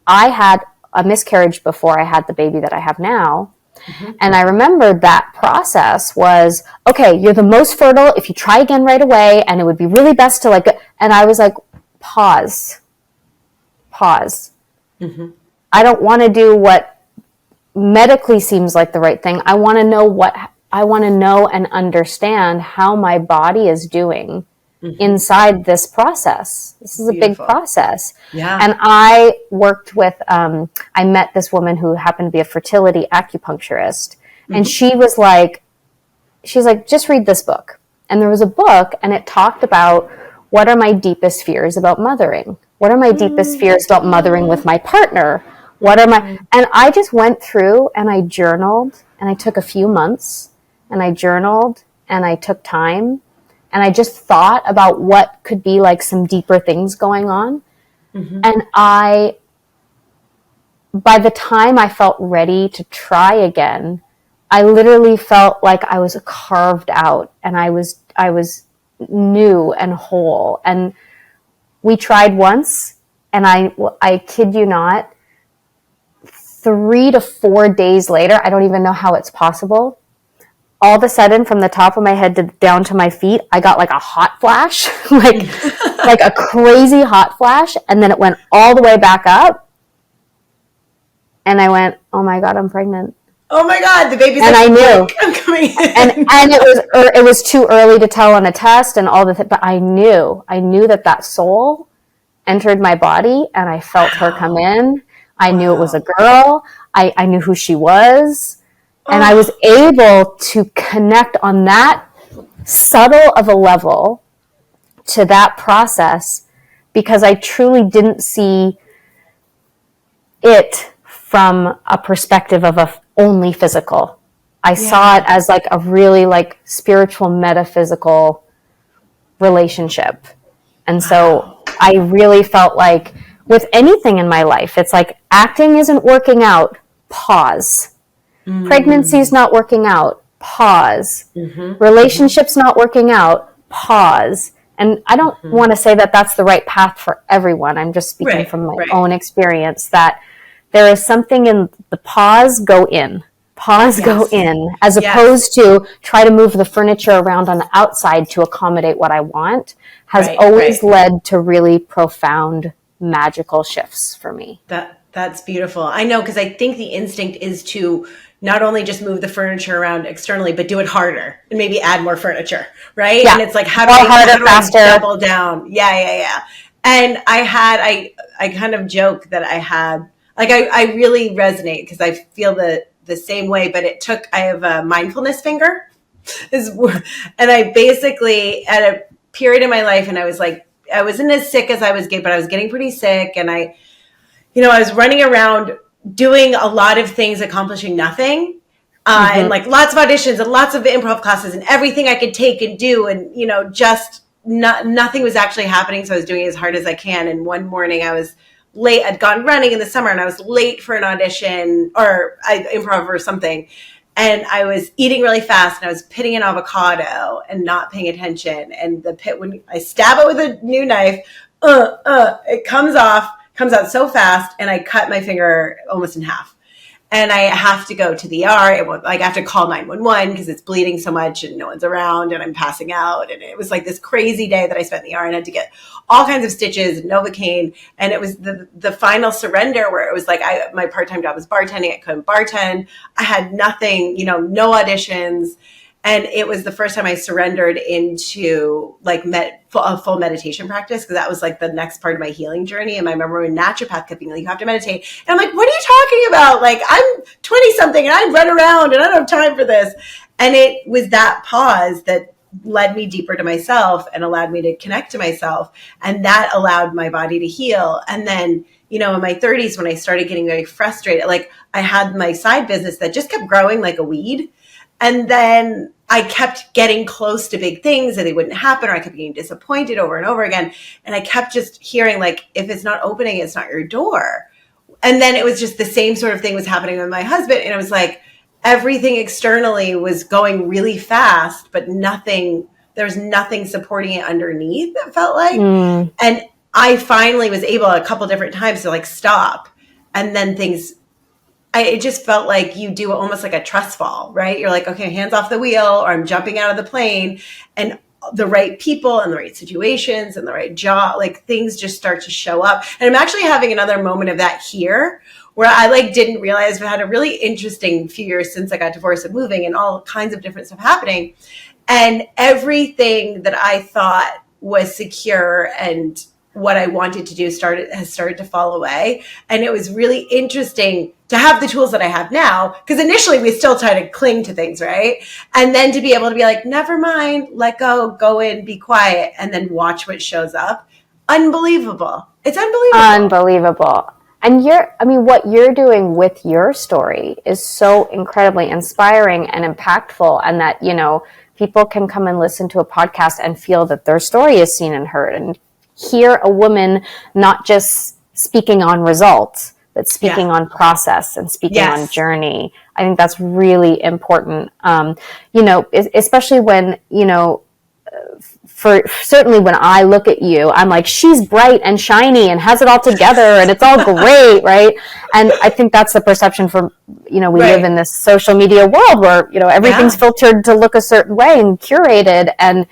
I had a miscarriage before I had the baby that I have now. Mm-hmm. And I remember that process was, okay, you're the most fertile if you try again right away, and it would be really best to like, and I was like, pause. Mm-hmm. I don't want to do what medically seems like the right thing. I want to know and understand how my body is doing inside this process. This is a big process. Yeah. And I worked with, I met this woman who happened to be a fertility acupuncturist. And she's like, just read this book. And there was a book, and it talked about what are my deepest fears about mothering? What are my deepest fears about mothering with my partner? And I just went through and I journaled, and I took a few months, and I journaled, and I took time. And I just thought about what could be like some deeper things going on. Mm-hmm. And by the time I felt ready to try again, I literally felt like I was carved out, and I was new and whole. And we tried once, and I kid you not, 3 to 4 days later, I don't even know how it's possible, all of a sudden, from the top of my head down to my feet, I got like a hot flash, like a crazy hot flash. And then it went all the way back up. And I went, oh my God, I'm pregnant. Oh my God, the baby's and like, I knew. I'm coming in. And it was too early to tell on a test and all but I knew that soul entered my body, and I felt her come in. I knew it was a girl. I knew who she was. And I was able to connect on that subtle of a level to that process, because I truly didn't see it from a perspective of only physical. I saw it as like a really like spiritual, metaphysical relationship. And so I really felt like with anything in my life, it's like acting isn't working out, pause. Pregnancy's not working out, pause. Relationships not working out, pause. And I don't want to say that that's the right path for everyone. I'm just speaking from my own experience, that there is something in the pause, go in. Pause, go in, as opposed to try to move the furniture around on the outside to accommodate what I want, has always led to really profound, magical shifts for me. That's beautiful. I know, because I think the instinct is to not only just move the furniture around externally, but do it harder and maybe add more furniture, right? Yeah. And it's like, how do Faster. I double down? Yeah. And I kind of joke that I had, like, I really resonate because I feel the same way, but I have a mindfulness finger. And I basically, at a period in my life, and I was like, I wasn't as sick as I was getting, but I was getting pretty sick. And I was running around doing a lot of things, accomplishing nothing. And like lots of auditions and lots of improv classes and everything I could take and do. And, just nothing was actually happening. So I was doing it as hard as I can. And one morning I was late. I'd gone running in the summer and I was late for an audition or improv or something. And I was eating really fast and I was pitting an avocado and not paying attention. And the pit, when I stab it with a new knife, it comes out so fast, and I cut my finger almost in half. And I have to go to the ER. I have to call 911 because it's bleeding so much and no one's around and I'm passing out. And it was like this crazy day that I spent in the ER and had to get all kinds of stitches, Novocaine. And it was the final surrender where it was like, my part-time job was bartending. I couldn't bartend. I had nothing, no auditions. And it was the first time I surrendered into like a full meditation practice, because that was like the next part of my healing journey. And I remember when naturopath kept being like, you have to meditate. And I'm like, what are you talking about? Like, I'm 20 something and I run around and I don't have time for this. And it was that pause that led me deeper to myself and allowed me to connect to myself. And that allowed my body to heal. And then, in my 30s, when I started getting very frustrated, like I had my side business that just kept growing like a weed. And then I kept getting close to big things and they wouldn't happen, or I kept getting disappointed over and over again. And I kept just hearing like, if it's not opening, it's not your door. And then it was just the same sort of thing was happening with my husband. And it was like everything externally was going really fast, but there was nothing supporting it underneath, it felt like. And I finally was able a couple different times to like stop. And then it just felt like you do almost like a trust fall, right? You're like, okay, hands off the wheel, or I'm jumping out of the plane, and the right people and the right situations and the right job, like things just start to show up. And I'm actually having another moment of that here, where I like didn't realize I had a really interesting few years since I got divorced and moving and all kinds of different stuff happening. And everything that I thought was secure and what I wanted to do has started to fall away. And it was really interesting to have the tools that I have now, because initially we still try to cling to things, right? And then to be able to be like, never mind, let go in, be quiet, and then watch what shows up. Unbelievable. It's unbelievable. And what you're doing with your story is so incredibly inspiring and impactful, and that, people can come and listen to a podcast and feel that their story is seen and heard, and hear a woman not just speaking on results, but speaking on process and speaking on journey. I think that's really important. Especially when, certainly when I look at you, I'm like, she's bright and shiny and has it all together and it's all great, right? And I think that's the perception from, we live in this social media world where, everything's filtered to look a certain way and curated. And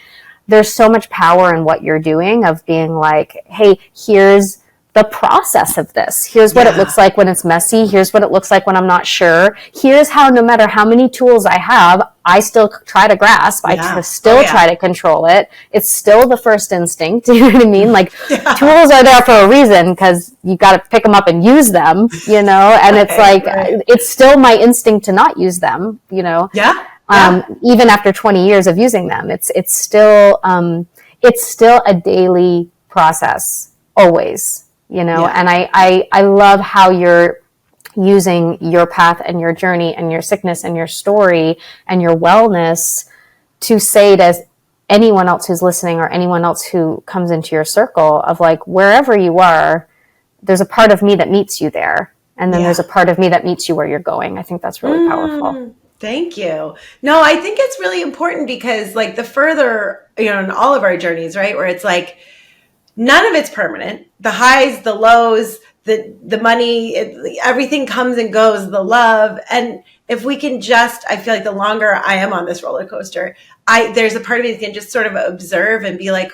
there's so much power in what you're doing of being like, hey, here's the process of this. Here's what it looks like when it's messy. Here's what it looks like when I'm not sure. Here's how, no matter how many tools I have, I still try to grasp. I still try to control it. It's still the first instinct. You know what I mean? Like tools are there for a reason, because you got to pick them up and use them, and it's like, it's still my instinct to not use them, even after 20 years of using them. It's still a daily process, always, and I love how you're using your path and your journey and your sickness and your story and your wellness to say to anyone else who's listening, or anyone else who comes into your circle, of like, wherever you are, there's a part of me that meets you there. And then there's a part of me that meets you where you're going. I think that's really powerful. Thank you. No, I think it's really important, because like the further, in all of our journeys, right, where it's like, none of it's permanent. The highs, the lows, the money, everything comes and goes, the love. And if we can I feel like the longer I am on this roller coaster, there's a part of me that can just sort of observe and be like,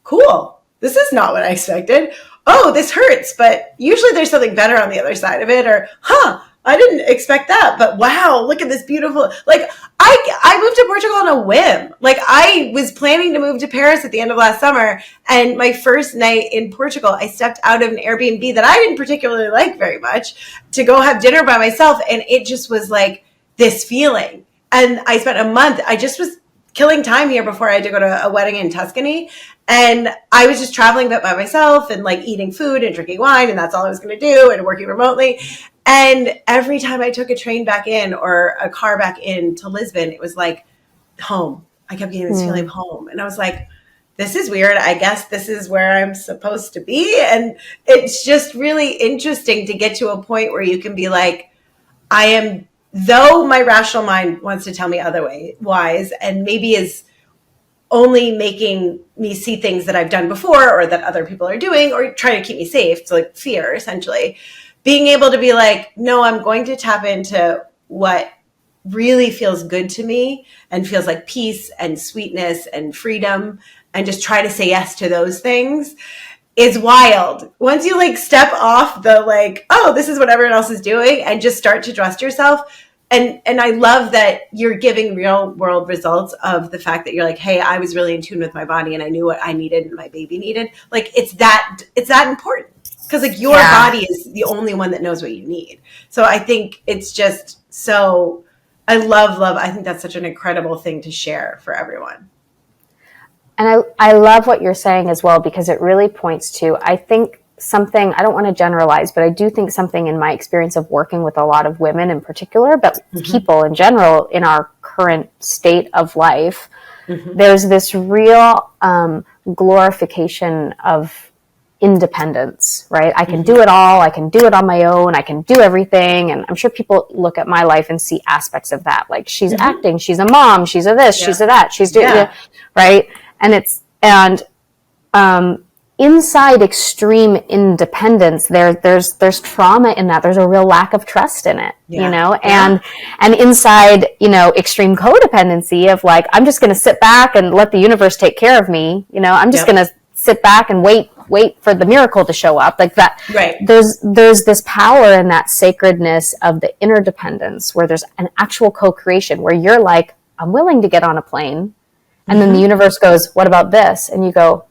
cool, this is not what I expected. Oh, this hurts, but usually there's something better on the other side of it. Or, I didn't expect that, but wow, look at this beautiful, like, I moved to Portugal on a whim. Like, I was planning to move to Paris at the end of last summer, and my first night in Portugal, I stepped out of an Airbnb that I didn't particularly like very much to go have dinner by myself, and it just was like this feeling. And I spent a month, I just was killing time here before I had to go to a wedding in Tuscany. And I was just traveling by myself and like eating food and drinking wine. And that's all I was going to do, and working remotely. And every time I took a train back in or a car back in to Lisbon, it was like home. I kept getting this feeling of home. And I was like, this is weird. I guess this is where I'm supposed to be. And it's just really interesting to get to a point where you can be like, I am, though my rational mind wants to tell me otherwise, and maybe is only making me see things that I've done before or that other people are doing or trying to keep me safe. So like fear, essentially. Being able to be like, no, I'm going to tap into what really feels good to me and feels like peace and sweetness and freedom, and just try to say yes to those things is wild. Once you like step off the like, oh, this is what everyone else is doing, and just start to trust yourself. And I love that you're giving real world results of the fact that you're like, hey, I was really in tune with my body and I knew what I needed and my baby needed. Like it's that important, because like your body is the only one that knows what you need. So I think it's just so, I love, I think that's such an incredible thing to share for everyone. And I love what you're saying as well, because it really points to, I think, something, I don't want to generalize, but I do think something in my experience of working with a lot of women in particular, but people in general in our current state of life, there's this real glorification of independence, right? I can do it all. I can do it on my own. I can do everything. And I'm sure people look at my life and see aspects of that. Like she's acting, she's a mom, she's a this, she's a that, she's doing it, right? And inside extreme independence, there's trauma in that. There's a real lack of trust in it, you know, and inside, you know, extreme codependency of like, I'm just going to sit back and let the universe take care of me. You know, I'm just going to sit back and wait for the miracle to show up like that. Right. There's this power in that sacredness of the interdependence where there's an actual co-creation where you're like, I'm willing to get on a plane. And then the universe goes, what about this? And you go,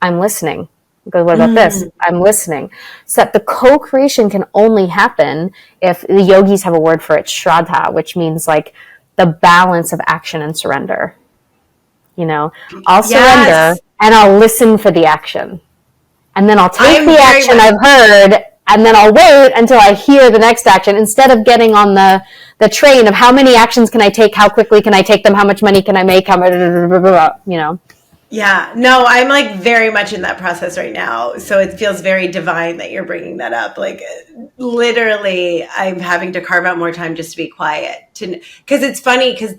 I'm listening. You go, what about this? I'm listening. So that the co-creation can only happen if the yogis have a word for it, shraddha, which means like the balance of action and surrender. You know, I'll surrender and I'll listen for the action. And then I'll take the action I've heard, and then I'll wait until I hear the next action instead of getting on the train of how many actions can I take, how quickly can I take them, how much money can I make, how much, you know. Yeah, no, I'm like very much in that process right now. So it feels very divine that you're bringing that up. Like literally, I'm having to carve out more time just to be quiet. Because it's funny because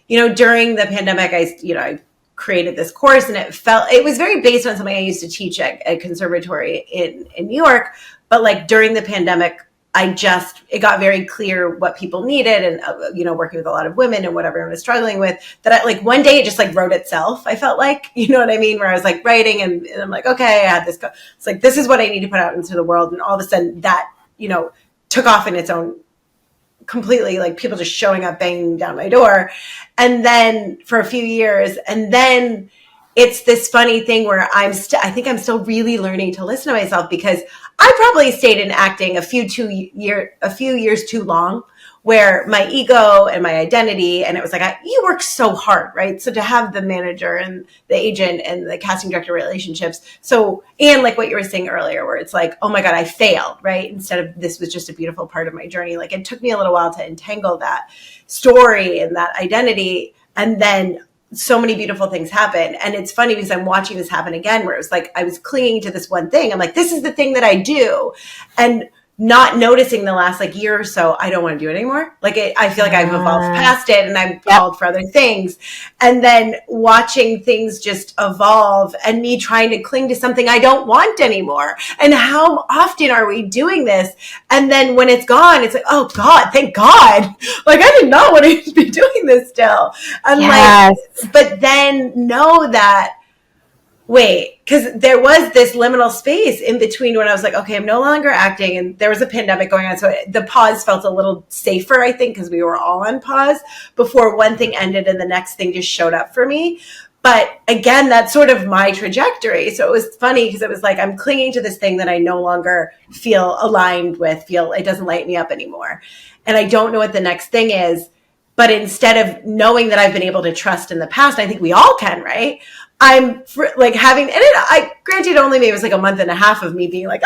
during the pandemic, I created this course, and it was very based on something I used to teach at a conservatory in New York. But like during the pandemic, it got very clear what people needed, and, working with a lot of women and what everyone was struggling with, that one day it just like wrote itself. I felt like, you know what I mean? Where I was like writing and I'm like, okay, I had this, it's like, this is what I need to put out into the world. And all of a sudden that, took off in its own completely, like people just showing up, banging down my door. And then for a few years, and then it's this funny thing where I think I'm still really learning to listen to myself, because I probably stayed in acting a few years too long, where my ego and my identity, and it was like, you work so hard, right? So to have the manager and the agent and the casting director relationships. So, and like what you were saying earlier, where it's like, oh my God, I failed, right? Instead of this was just a beautiful part of my journey. Like it took me a little while to entangle that story and that identity. And then so many beautiful things happen. And it's funny because I'm watching this happen again, where it was like, I was clinging to this one thing. I'm like, this is the thing that I do. And not noticing the last year or so, I don't want to do it anymore. I feel like I've evolved past it, and I'm called for other things. And then watching things just evolve, and me trying to cling to something I don't want anymore. And how often are we doing this? And then when it's gone, it's like, oh God, thank God. I did not want to be doing this still. And but then know that wait, because there was this liminal space in between when I was like, okay, I'm no longer acting, and there was a pandemic going on, so the pause felt a little safer, I think, because we were all on pause before one thing ended and the next thing just showed up for me. But again, that's sort of my trajectory. So it was funny because it was like I'm clinging to this thing that I no longer feel aligned with, feel it doesn't light me up anymore. And I don't know what the next thing is. But instead of knowing that I've been able to trust in the past, I think we all can, right? I'm like having, and I granted only maybe it was like a month and a half of me being like,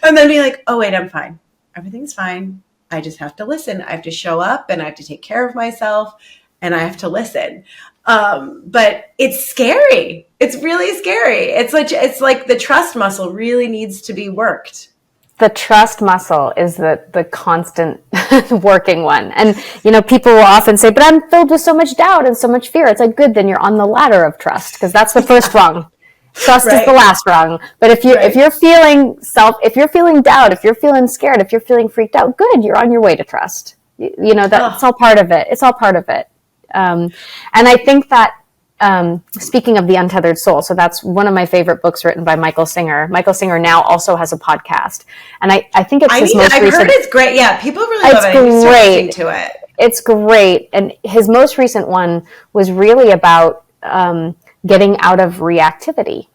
and then being like, oh, wait, I'm fine. Everything's fine. I just have to listen. I have to show up and I have to take care of myself and I have to listen. But it's scary. It's really scary. It's like the trust muscle really needs to be worked. The trust muscle is the constant working one. And, people will often say, but I'm filled with so much doubt and so much fear. It's like, good, then you're on the ladder of trust, because that's the first rung. Trust is the last rung. But if you're feeling doubt, if you're feeling scared, if you're feeling freaked out, good, you're on your way to trust. That's all part of it. It's all part of it. And I think that, speaking of the untethered soul, so that's one of my favorite books written by Michael Singer. Michael Singer now also has a podcast, and I think it's his most recent. I've heard it's great. Yeah, people really love it. It's great. To it. It's great, and his most recent one was really about getting out of reactivity,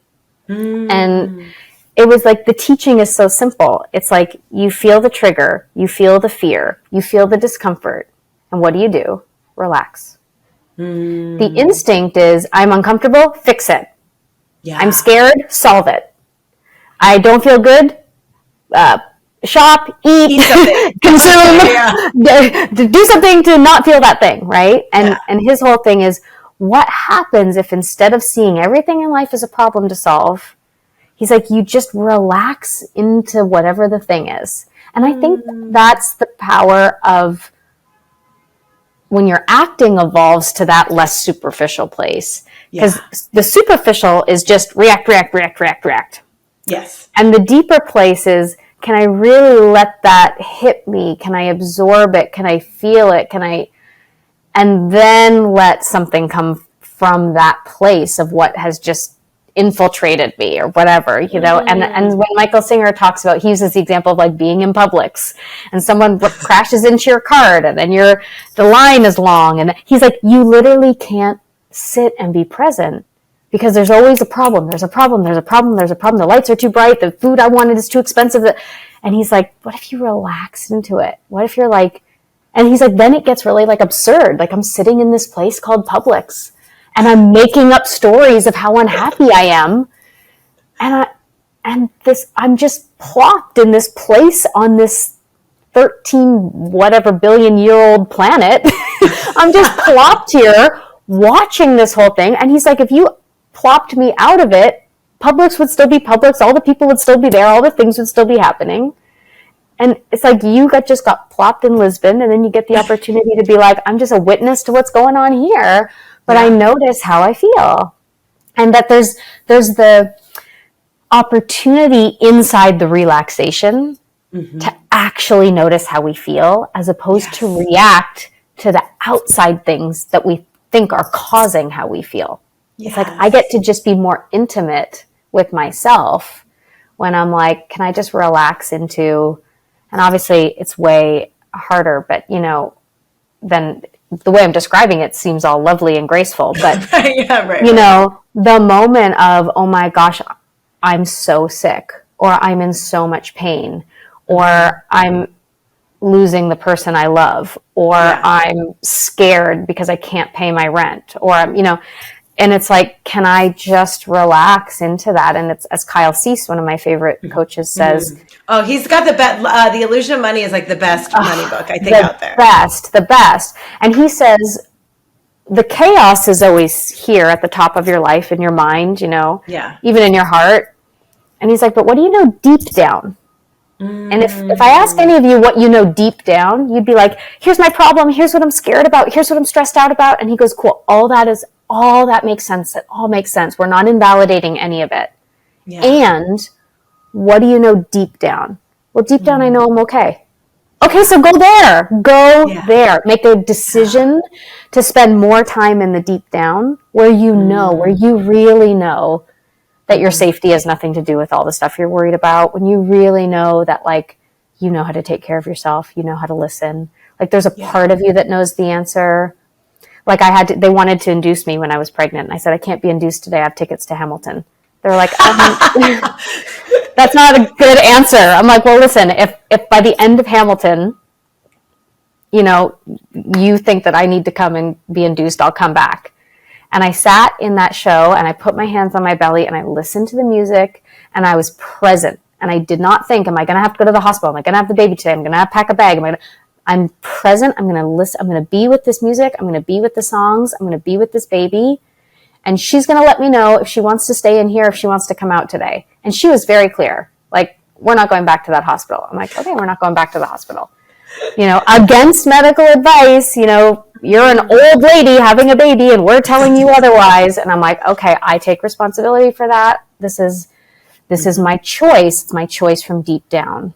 and it was like the teaching is so simple. It's like you feel the trigger, you feel the fear, you feel the discomfort, and what do? Relax. The instinct is, I'm uncomfortable, fix it. Yeah. I'm scared, solve it. I don't feel good, shop, eat consume, do something to not feel that thing, right? And his whole thing is, what happens if instead of seeing everything in life as a problem to solve, he's like, you just relax into whatever the thing is. And I think that's the power of when your acting evolves to that less superficial place. Because the superficial is just react. Yes. And the deeper place is, can I really let that hit me? Can I absorb it? Can I feel it? And then let something come from that place of what has just infiltrated me or whatever, and when Michael Singer talks about, he uses the example of like being in Publix and someone crashes into your cart and then the line is long, and he's like, you literally can't sit and be present because there's always a problem. There's a problem. The lights are too bright. The food I wanted is too expensive. And he's like, what if you relax into it? What if you're like, and he's like, then it gets really like absurd. Like I'm sitting in this place called Publix, and I'm making up stories of how unhappy I am. I'm just plopped in this place on this 13 whatever billion year old planet. I'm just plopped here watching this whole thing. And he's like, if you plopped me out of it, Publix would still be Publix. All the people would still be there. All the things would still be happening. And it's like you just got plopped in Lisbon, and then you get the opportunity to be like, I'm just a witness to what's going on here. But I notice how I feel. And that there's the opportunity inside the relaxation to actually notice how we feel, as opposed to react to the outside things that we think are causing how we feel. It's like I get to just be more intimate with myself when I'm like, can I just relax into, and obviously it's way harder, but then the way I'm describing it seems all lovely and graceful, but the moment of, oh my gosh, I'm so sick, or I'm in so much pain, or I'm losing the person I love, or I'm scared because I can't pay my rent, or I'm, and it's like, can I just relax into that? And it's, as Kyle Cease, one of my favorite coaches, says, oh, he's got the best, The Illusion of Money is like the best money book, I think, out there. The best. And he says, the chaos is always here at the top of your life, in your mind, even in your heart. And he's like, but what do you know deep down? And if I ask any of you what you know deep down, you'd be like, here's my problem. Here's what I'm scared about. Here's what I'm stressed out about. And he goes, cool. All that makes sense. It all makes sense. We're not invalidating any of it. Yeah. And what do you know deep down? Well, deep down, I know I'm okay. Okay, so go there. There. Make a decision to spend more time in the deep down where where you really know that your safety has nothing to do with all the stuff you're worried about, when you really know that, like, you know how to take care of yourself, you know how to listen. Like, there's a part of you that knows the answer. Like, they wanted to induce me when I was pregnant. And I said, I can't be induced today. I have tickets to Hamilton. They're like, that's not a good answer. I'm like, well, listen, if by the end of Hamilton, you know, you think that I need to come and be induced, I'll come back. And I sat in that show and I put my hands on my belly and I listened to the music and I was present. And I did not think, am I going to have to go to the hospital? Am I going to have the baby today? I'm going to have to pack a bag. I'm present. I'm going to listen. I'm going to be with this music. I'm going to be with the songs. I'm going to be with this baby. And she's going to let me know if she wants to stay in here, if she wants to come out today. And she was very clear. Like, we're not going back to that hospital. I'm like, okay, we're not going back to the hospital. You know, against medical advice, you know, you're an old lady having a baby and we're telling you otherwise. And I'm like, okay, I take responsibility for that. This is my choice. It's my choice from deep down.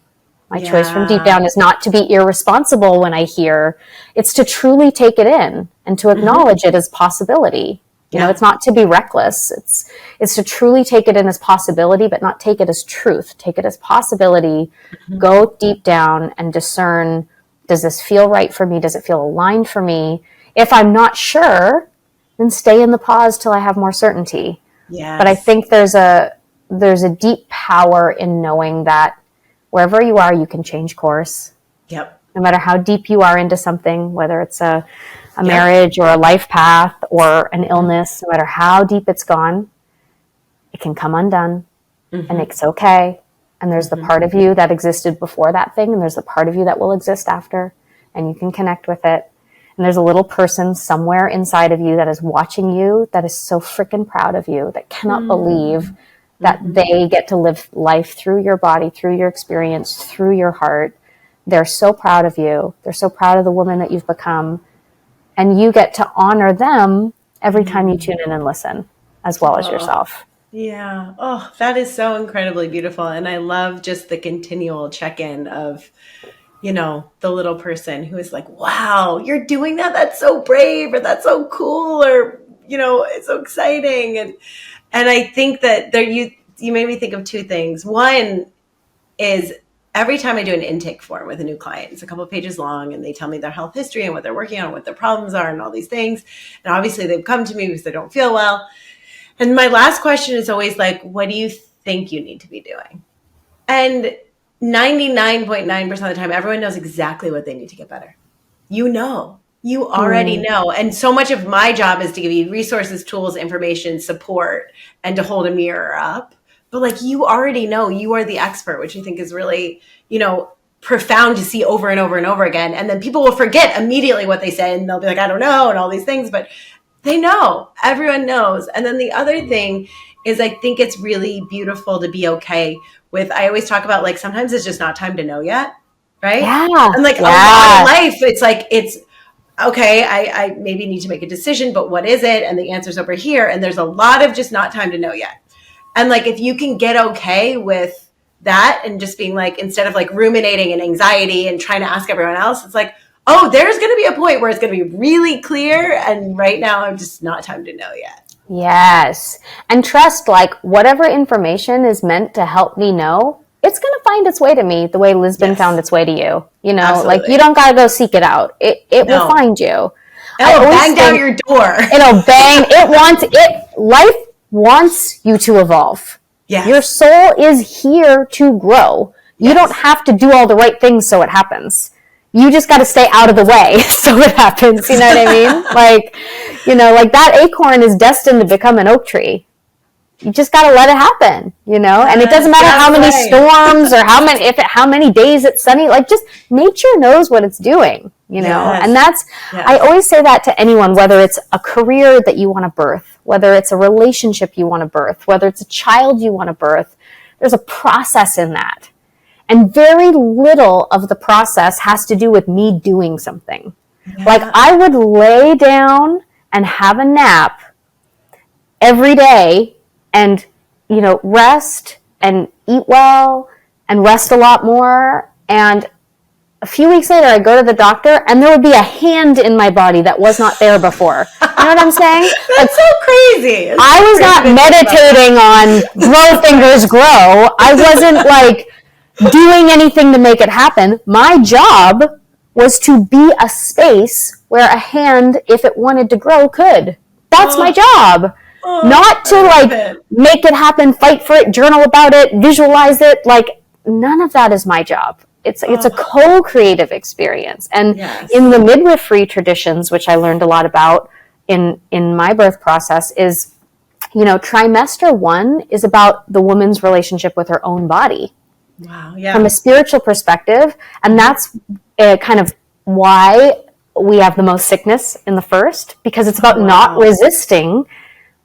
My choice from deep down is not to be irresponsible when I hear. It's to truly take it in and to acknowledge it as possibility. You know, it's not to be reckless. It's to truly take it in as possibility, but not take it as truth. Take it as possibility. Go deep down and discern, does this feel right for me? Does it feel aligned for me? If I'm not sure, then stay in the pause till I have more certainty. Yes. But I think there's a deep power in knowing that wherever you are, you can change course. Yep. No matter how deep you are into something, whether it's a marriage or a life path or an illness, no matter how deep it's gone, it can come undone and it's okay. And there's the part of you that existed before that thing, and there's the part of you that will exist after, and you can connect with it. And there's a little person somewhere inside of you that is watching you, that is so freaking proud of you, that cannot believe that they get to live life through your body, through your experience, through your heart. They're so proud of you. They're so proud of the woman that you've become. And you get to honor them every time you tune in and listen, as well as yourself. Yeah. Oh, that is so incredibly beautiful. And I love just the continual check-in of, you know, the little person who is like, wow, you're doing that. That's so brave, or that's so cool, or, you know, it's so exciting. And I think that you made me think of two things. One is, every time I do an intake form with a new client, it's a couple of pages long, and they tell me their health history and what they're working on, what their problems are, and all these things. And obviously they've come to me because they don't feel well. And my last question is always like, what do you think you need to be doing? And 99.9% of the time, everyone knows exactly what they need to get better. You know, you already know. And so much of my job is to give you resources, tools, information, support, and to hold a mirror up. But like, you already know, you are the expert, which I think is really, you know, profound to see over and over and over again. And then people will forget immediately what they said, and they'll be like, I don't know, and all these things, but they know, everyone knows. And then the other thing is, I think it's really beautiful to be okay with, I always talk about, like, sometimes it's just not time to know yet. Right. Yeah. And like a lot of life, it's like, it's okay. I maybe need to make a decision, but what is it? And the answer's over here. And there's a lot of just not time to know yet. And like, if you can get okay with that and just being like, instead of like ruminating and anxiety and trying to ask everyone else, it's like, oh, there's going to be a point where it's going to be really clear. And right now I'm just not time to know yet. Yes. And trust, like, whatever information is meant to help me know, it's going to find its way to me the way Lisbon found its way to you. You know, absolutely. Like, you don't got to go seek it out. It will find you. It'll bang down your door. It'll bang. Life wants you to evolve. Yes. Your soul is here to grow. You don't have to do all the right things so it happens. You just got to stay out of the way so it happens. You know what I mean? Like, you know, like that acorn is destined to become an oak tree. You just got to let it happen, you know? And it doesn't matter how many storms or how many days it's sunny. Like, just nature knows what it's doing, you know? And I always say that to anyone, whether it's a career that you want to birth, whether it's a relationship you want to birth, whether it's a child you want to birth, there's a process in that. And very little of the process has to do with me doing something. Yeah. Like, I would lay down and have a nap every day and, you know, rest and eat well and rest a lot more and a few weeks later, I go to the doctor and there would be a hand in my body that was not there before. You know what I'm saying? That's so crazy. I was not meditating on grow fingers grow. I wasn't like doing anything to make it happen. My job was to be a space where a hand, if it wanted to grow, could. That's my job. Not to like make it happen, fight for it, journal about it, visualize it. Like none of that is my job. It's a co-creative experience. And in the midwifery traditions, which I learned a lot about in my birth process, is, you know, trimester 1 is about the woman's relationship with her own body. Wow. Yeah. From a spiritual perspective. And that's kind of why we have the most sickness in the first, because it's about not resisting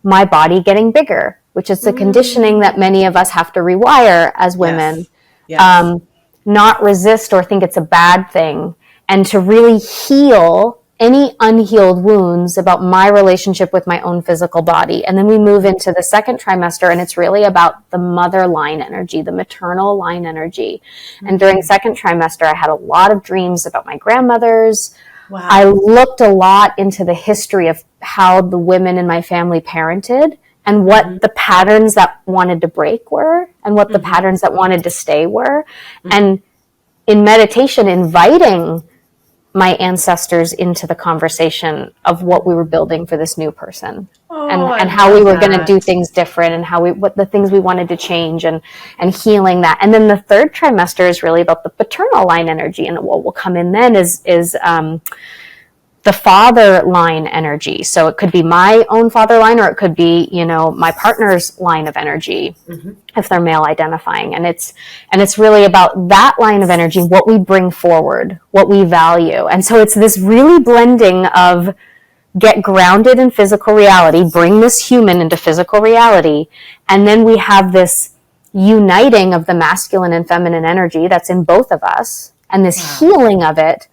my body getting bigger, which is the conditioning that many of us have to rewire as women. Yes. Not resist or think it's a bad thing, and to really heal any unhealed wounds about my relationship with my own physical body. And then we move into the second trimester, and it's really about the mother line energy, the maternal line energy. And during second trimester, I had a lot of dreams about my grandmothers. Wow. I looked a lot into the history of how the women in my family parented, and what the patterns that wanted to break were, and what the patterns that wanted to stay were. And in meditation, inviting my ancestors into the conversation of what we were building for this new person, and how we were going to do things different, and what the things we wanted to change, and healing that. And then the third trimester is really about the paternal line energy, and what will come in then is the father line energy. So it could be my own father line, or it could be, you know, my partner's line of energy, if they're male identifying. And it's really about that line of energy, what we bring forward, what we value. And so it's this really blending of get grounded in physical reality, bring this human into physical reality. And then we have this uniting of the masculine and feminine energy that's in both of us, and this healing of it.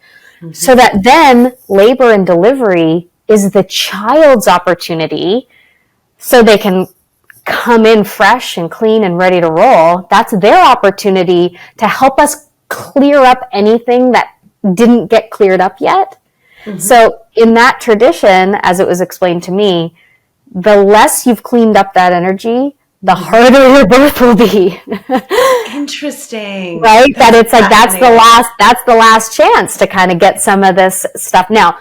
So that then labor and delivery is the child's opportunity, so they can come in fresh and clean and ready to roll. That's their opportunity to help us clear up anything that didn't get cleared up yet. So in that tradition, as it was explained to me, the less you've cleaned up that energy, the harder your birth will be. Interesting. Right? That it's like, that's the last chance to kind of get some of this stuff. Now,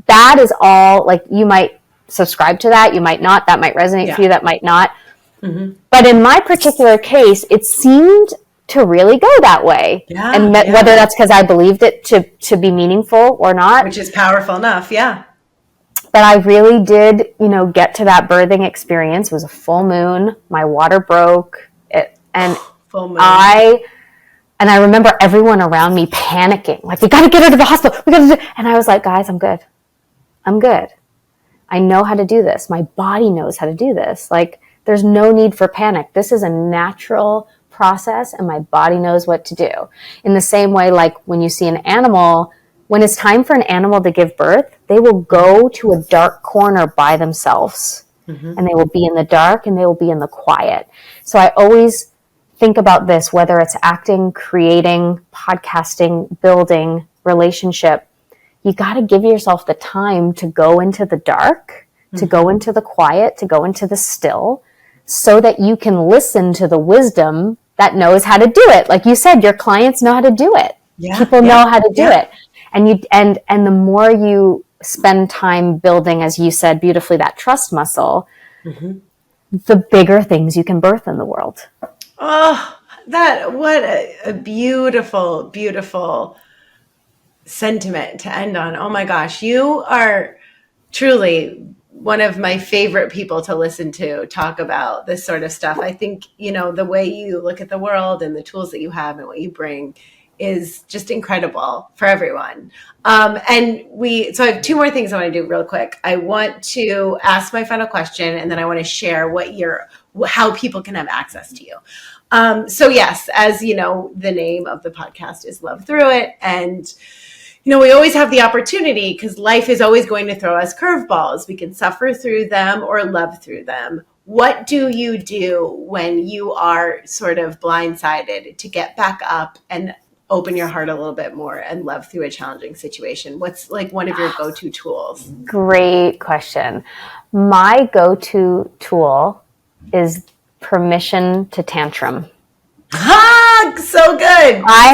that is all, like, you might subscribe to that, you might not, that might resonate for you, that might not. But in my particular case, it seemed to really go that way. Whether that's because I believed it to be meaningful or not. Which is powerful enough, But I really did, you know, get to that birthing experience. It was a full moon. My water broke. Full moon. And I remember everyone around me panicking. Like, we got to get her to the hospital. And I was like, guys, I'm good. I know how to do this. My body knows how to do this. Like, there's no need for panic. This is a natural process, and my body knows what to do. In the same way, like when you see an animal, when it's time for an animal to give birth, they will go to a dark corner by themselves, and they will be in the dark, and they will be in the quiet. So I always think about this, whether it's acting, creating, podcasting, building, relationship, you got to give yourself the time to go into the dark, to go into the quiet, to go into the still, so that you can listen to the wisdom that knows how to do it. Like you said, your clients know how to do it. People know how to do it. And the more you spend time building, as you said beautifully, that trust muscle, the bigger things you can birth in the world. Oh, what a beautiful, beautiful sentiment to end on. Oh my gosh, you are truly one of my favorite people to listen to talk about this sort of stuff. I think, you know, the way you look at the world and the tools that you have and what you bring is just incredible for everyone. So I have two more things I want to do real quick. I want to ask my final question, and then I want to share how people can have access to you. So yes, as you know, the name of the podcast is Love Through It. And, you know, we always have the opportunity, because life is always going to throw us curveballs. We can suffer through them or love through them. What do you do when you are sort of blindsided to get back up and open your heart a little bit more and love through a challenging situation? What's like one of your go-to tools? Great question. My go-to tool is permission to tantrum. Ah, so good. I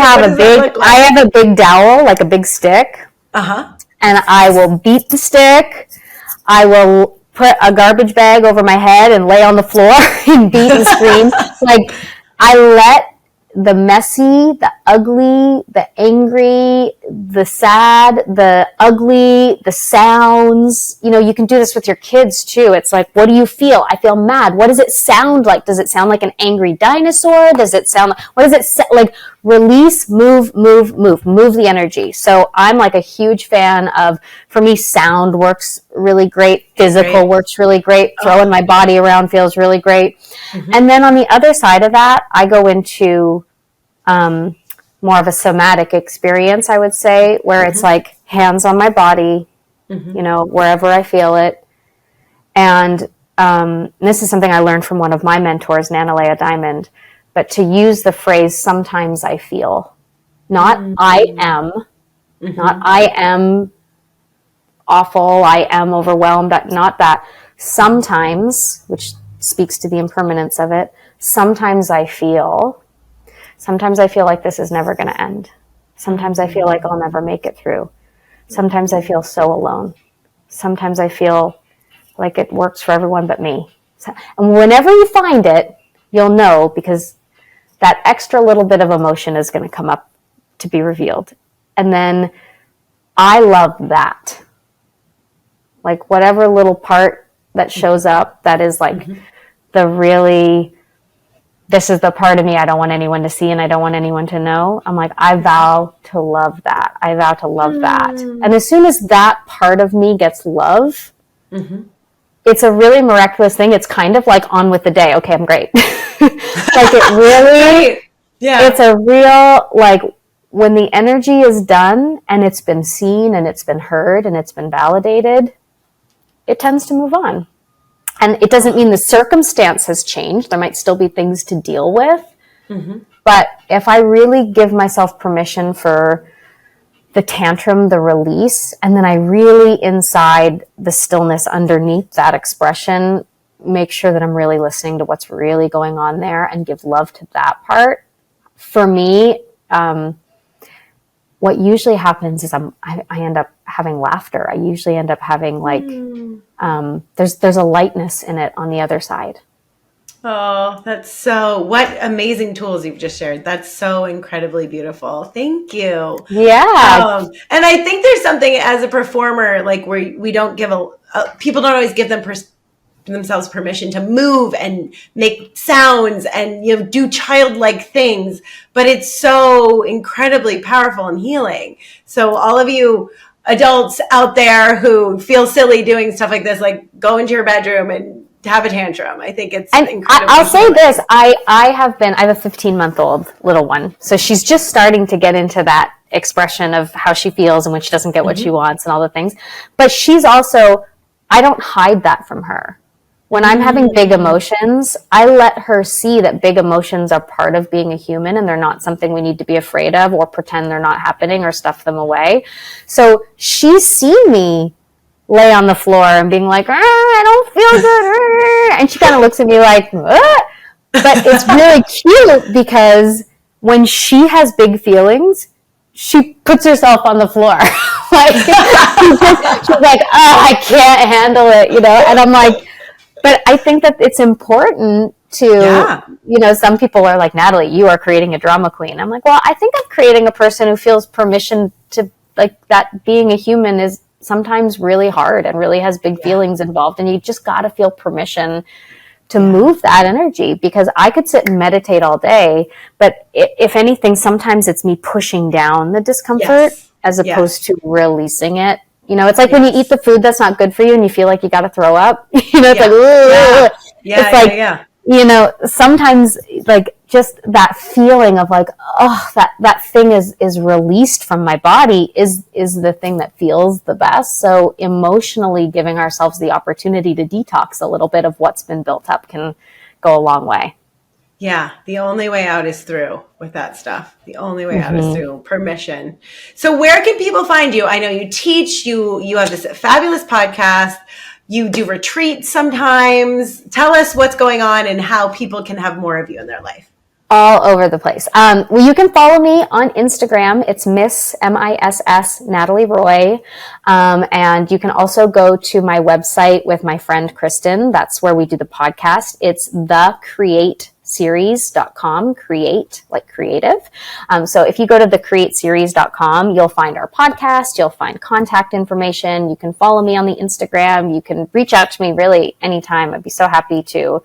have a big dowel, like a big stick. And I will beat the stick. I will put a garbage bag over my head and lay on the floor and beat and scream. Like, I let the messy, the ugly, the angry, the sad, the ugly, the sounds. You know, you can do this with your kids too. It's like, what do you feel? I feel mad. What does it sound like? Does it sound like an angry dinosaur? Does it sound like, what does it like? Release, move the energy. So I'm like a huge fan of, for me, sound works really great. Physical works really great. Throwing my body around feels really great. And then on the other side of that, I go into more of a somatic experience, I would say, where it's like hands on my body, you know, wherever I feel it. And this is something I learned from one of my mentors, Natalie Roy, but to use the phrase, sometimes I feel, not I am, not I am awful, I am overwhelmed, not that. Sometimes, which speaks to the impermanence of it, sometimes I feel like this is never going to end. Sometimes I feel like I'll never make it through. Sometimes I feel so alone. Sometimes I feel like it works for everyone but me. And whenever you find it, you'll know, because that extra little bit of emotion is going to come up to be revealed. And then I love that. Like, whatever little part that shows up that is like the really, this is the part of me I don't want anyone to see and I don't want anyone to know. I'm like, I vow to love that. I vow to love that. And as soon as that part of me gets love, it's a really miraculous thing. It's kind of like on with the day. Okay, I'm great. Like, it really, it's a real, like, when the energy is done and it's been seen and it's been heard and it's been validated, it tends to move on. And it doesn't mean the circumstance has changed. There might still be things to deal with. But if I really give myself permission for the tantrum, the release, and then I really, inside the stillness underneath that expression, make sure that I'm really listening to what's really going on there and give love to that part. For me, what usually happens is I end up having laughter. I usually end up having like, there's a lightness in it on the other side. Oh, what amazing tools you've just shared. That's so incredibly beautiful. Thank you. Yeah. And I think there's something as a performer, like, where we don't give people don't always give themselves permission to move and make sounds and, you know, do childlike things, but it's so incredibly powerful and healing. So all of you adults out there who feel silly doing stuff like this, like, go into your bedroom and have a tantrum. I think it's incredible. I'll say this, I have a 15-month-old little one, so she's just starting to get into that expression of how she feels and when she doesn't get what she wants and all the things. But she's also, I don't hide that from her. When I'm having big emotions, I let her see that big emotions are part of being a human and they're not something we need to be afraid of or pretend they're not happening or stuff them away. So she's seen me lay on the floor and being like, I don't feel good. And she kind of looks at me like, what? But it's really cute because when she has big feelings, she puts herself on the floor. Like, she's like, I can't handle it, you know? And I'm like, but I think that it's important to, you know, some people are like, Natalie, you are creating a drama queen. I'm like, well, I think I'm creating a person who feels permission to, like, that being a human is sometimes really hard and really has big feelings involved. And you just got to feel permission to move that energy, because I could sit and meditate all day, but if anything, sometimes it's me pushing down the discomfort as opposed to releasing it. You know, it's like when you eat the food that's not good for you and you feel like you got to throw up, you know, it's like, you know, sometimes like just that feeling of like, oh, that thing is released from my body is the thing that feels the best. So emotionally giving ourselves the opportunity to detox a little bit of what's been built up can go a long way. Yeah, the only way out is through with that stuff. The only way out is Mm-hmm. through permission. So where can people find you? I know you teach, you have this fabulous podcast, you do retreats sometimes. Tell us what's going on and how people can have more of you in their life. All over the place. Well, you can follow me on Instagram. It's Miss Natalie Roy. And you can also go to my website with my friend Kristen. That's where we do the podcast. It's thecreateseries.com, create like creative. So if you go to thecreateseries.com, you'll find our podcast, you'll find contact information. You can follow me on the Instagram. You can reach out to me really anytime. I'd be so happy to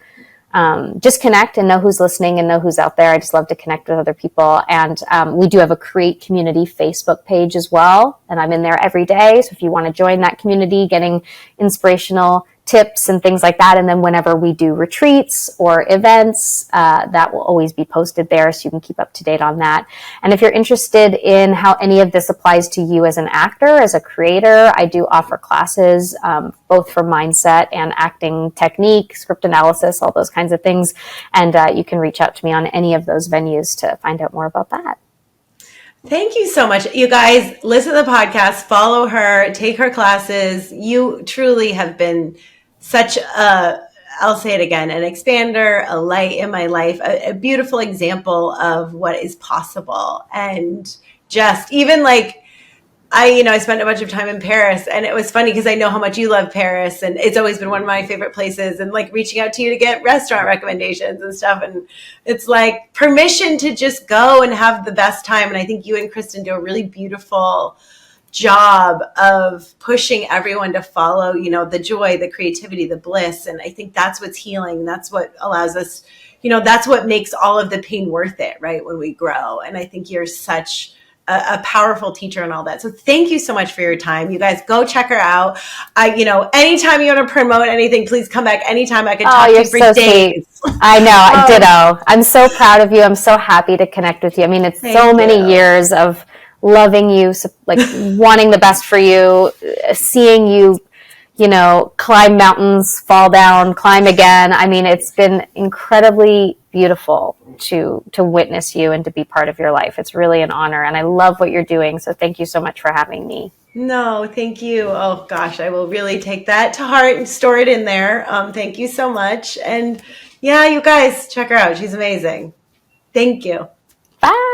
just connect and know who's listening and know who's out there. I just love to connect with other people. And we do have a Create Community Facebook page as well. And I'm in there every day. So if you want to join that community, getting inspirational tips and things like that. And then whenever we do retreats or events, that will always be posted there. So you can keep up to date on that. And if you're interested in how any of this applies to you as an actor, as a creator, I do offer classes, both for mindset and acting technique, script analysis, all those kinds of things. And you can reach out to me on any of those venues to find out more about that. Thank you so much. You guys, listen to the podcast, follow her, take her classes. You truly have been such I'll say it again, an expander, a light in my life, a beautiful example of what is possible. And just even like, I spent a bunch of time in Paris, and it was funny because I know how much you love Paris, and it's always been one of my favorite places, and like reaching out to you to get restaurant recommendations and stuff. And it's like permission to just go and have the best time. And I think you and Kristen do a really beautiful job of pushing everyone to follow, the joy, the creativity, the bliss. And I think that's what's healing. That's what allows us, that's what makes all of the pain worth it, right? When we grow. And I think you're such a powerful teacher and all that. So thank you so much for your time. You guys go check her out. Anytime you want to promote anything, please come back anytime. I could talk to you for so days. Sweet. I know. Ditto. I'm so proud of you. I'm so happy to connect with you. I mean, it's so many years of loving you, like wanting the best for you, seeing you, climb mountains, fall down, climb again. I mean, it's been incredibly beautiful to witness you and to be part of your life. It's really an honor, and I love what you're doing. So thank you so much for having me. No, thank you. Oh gosh, I will really take that to heart and store it in there. Thank you so much. And yeah, you guys check her out. She's amazing. Thank you. Bye.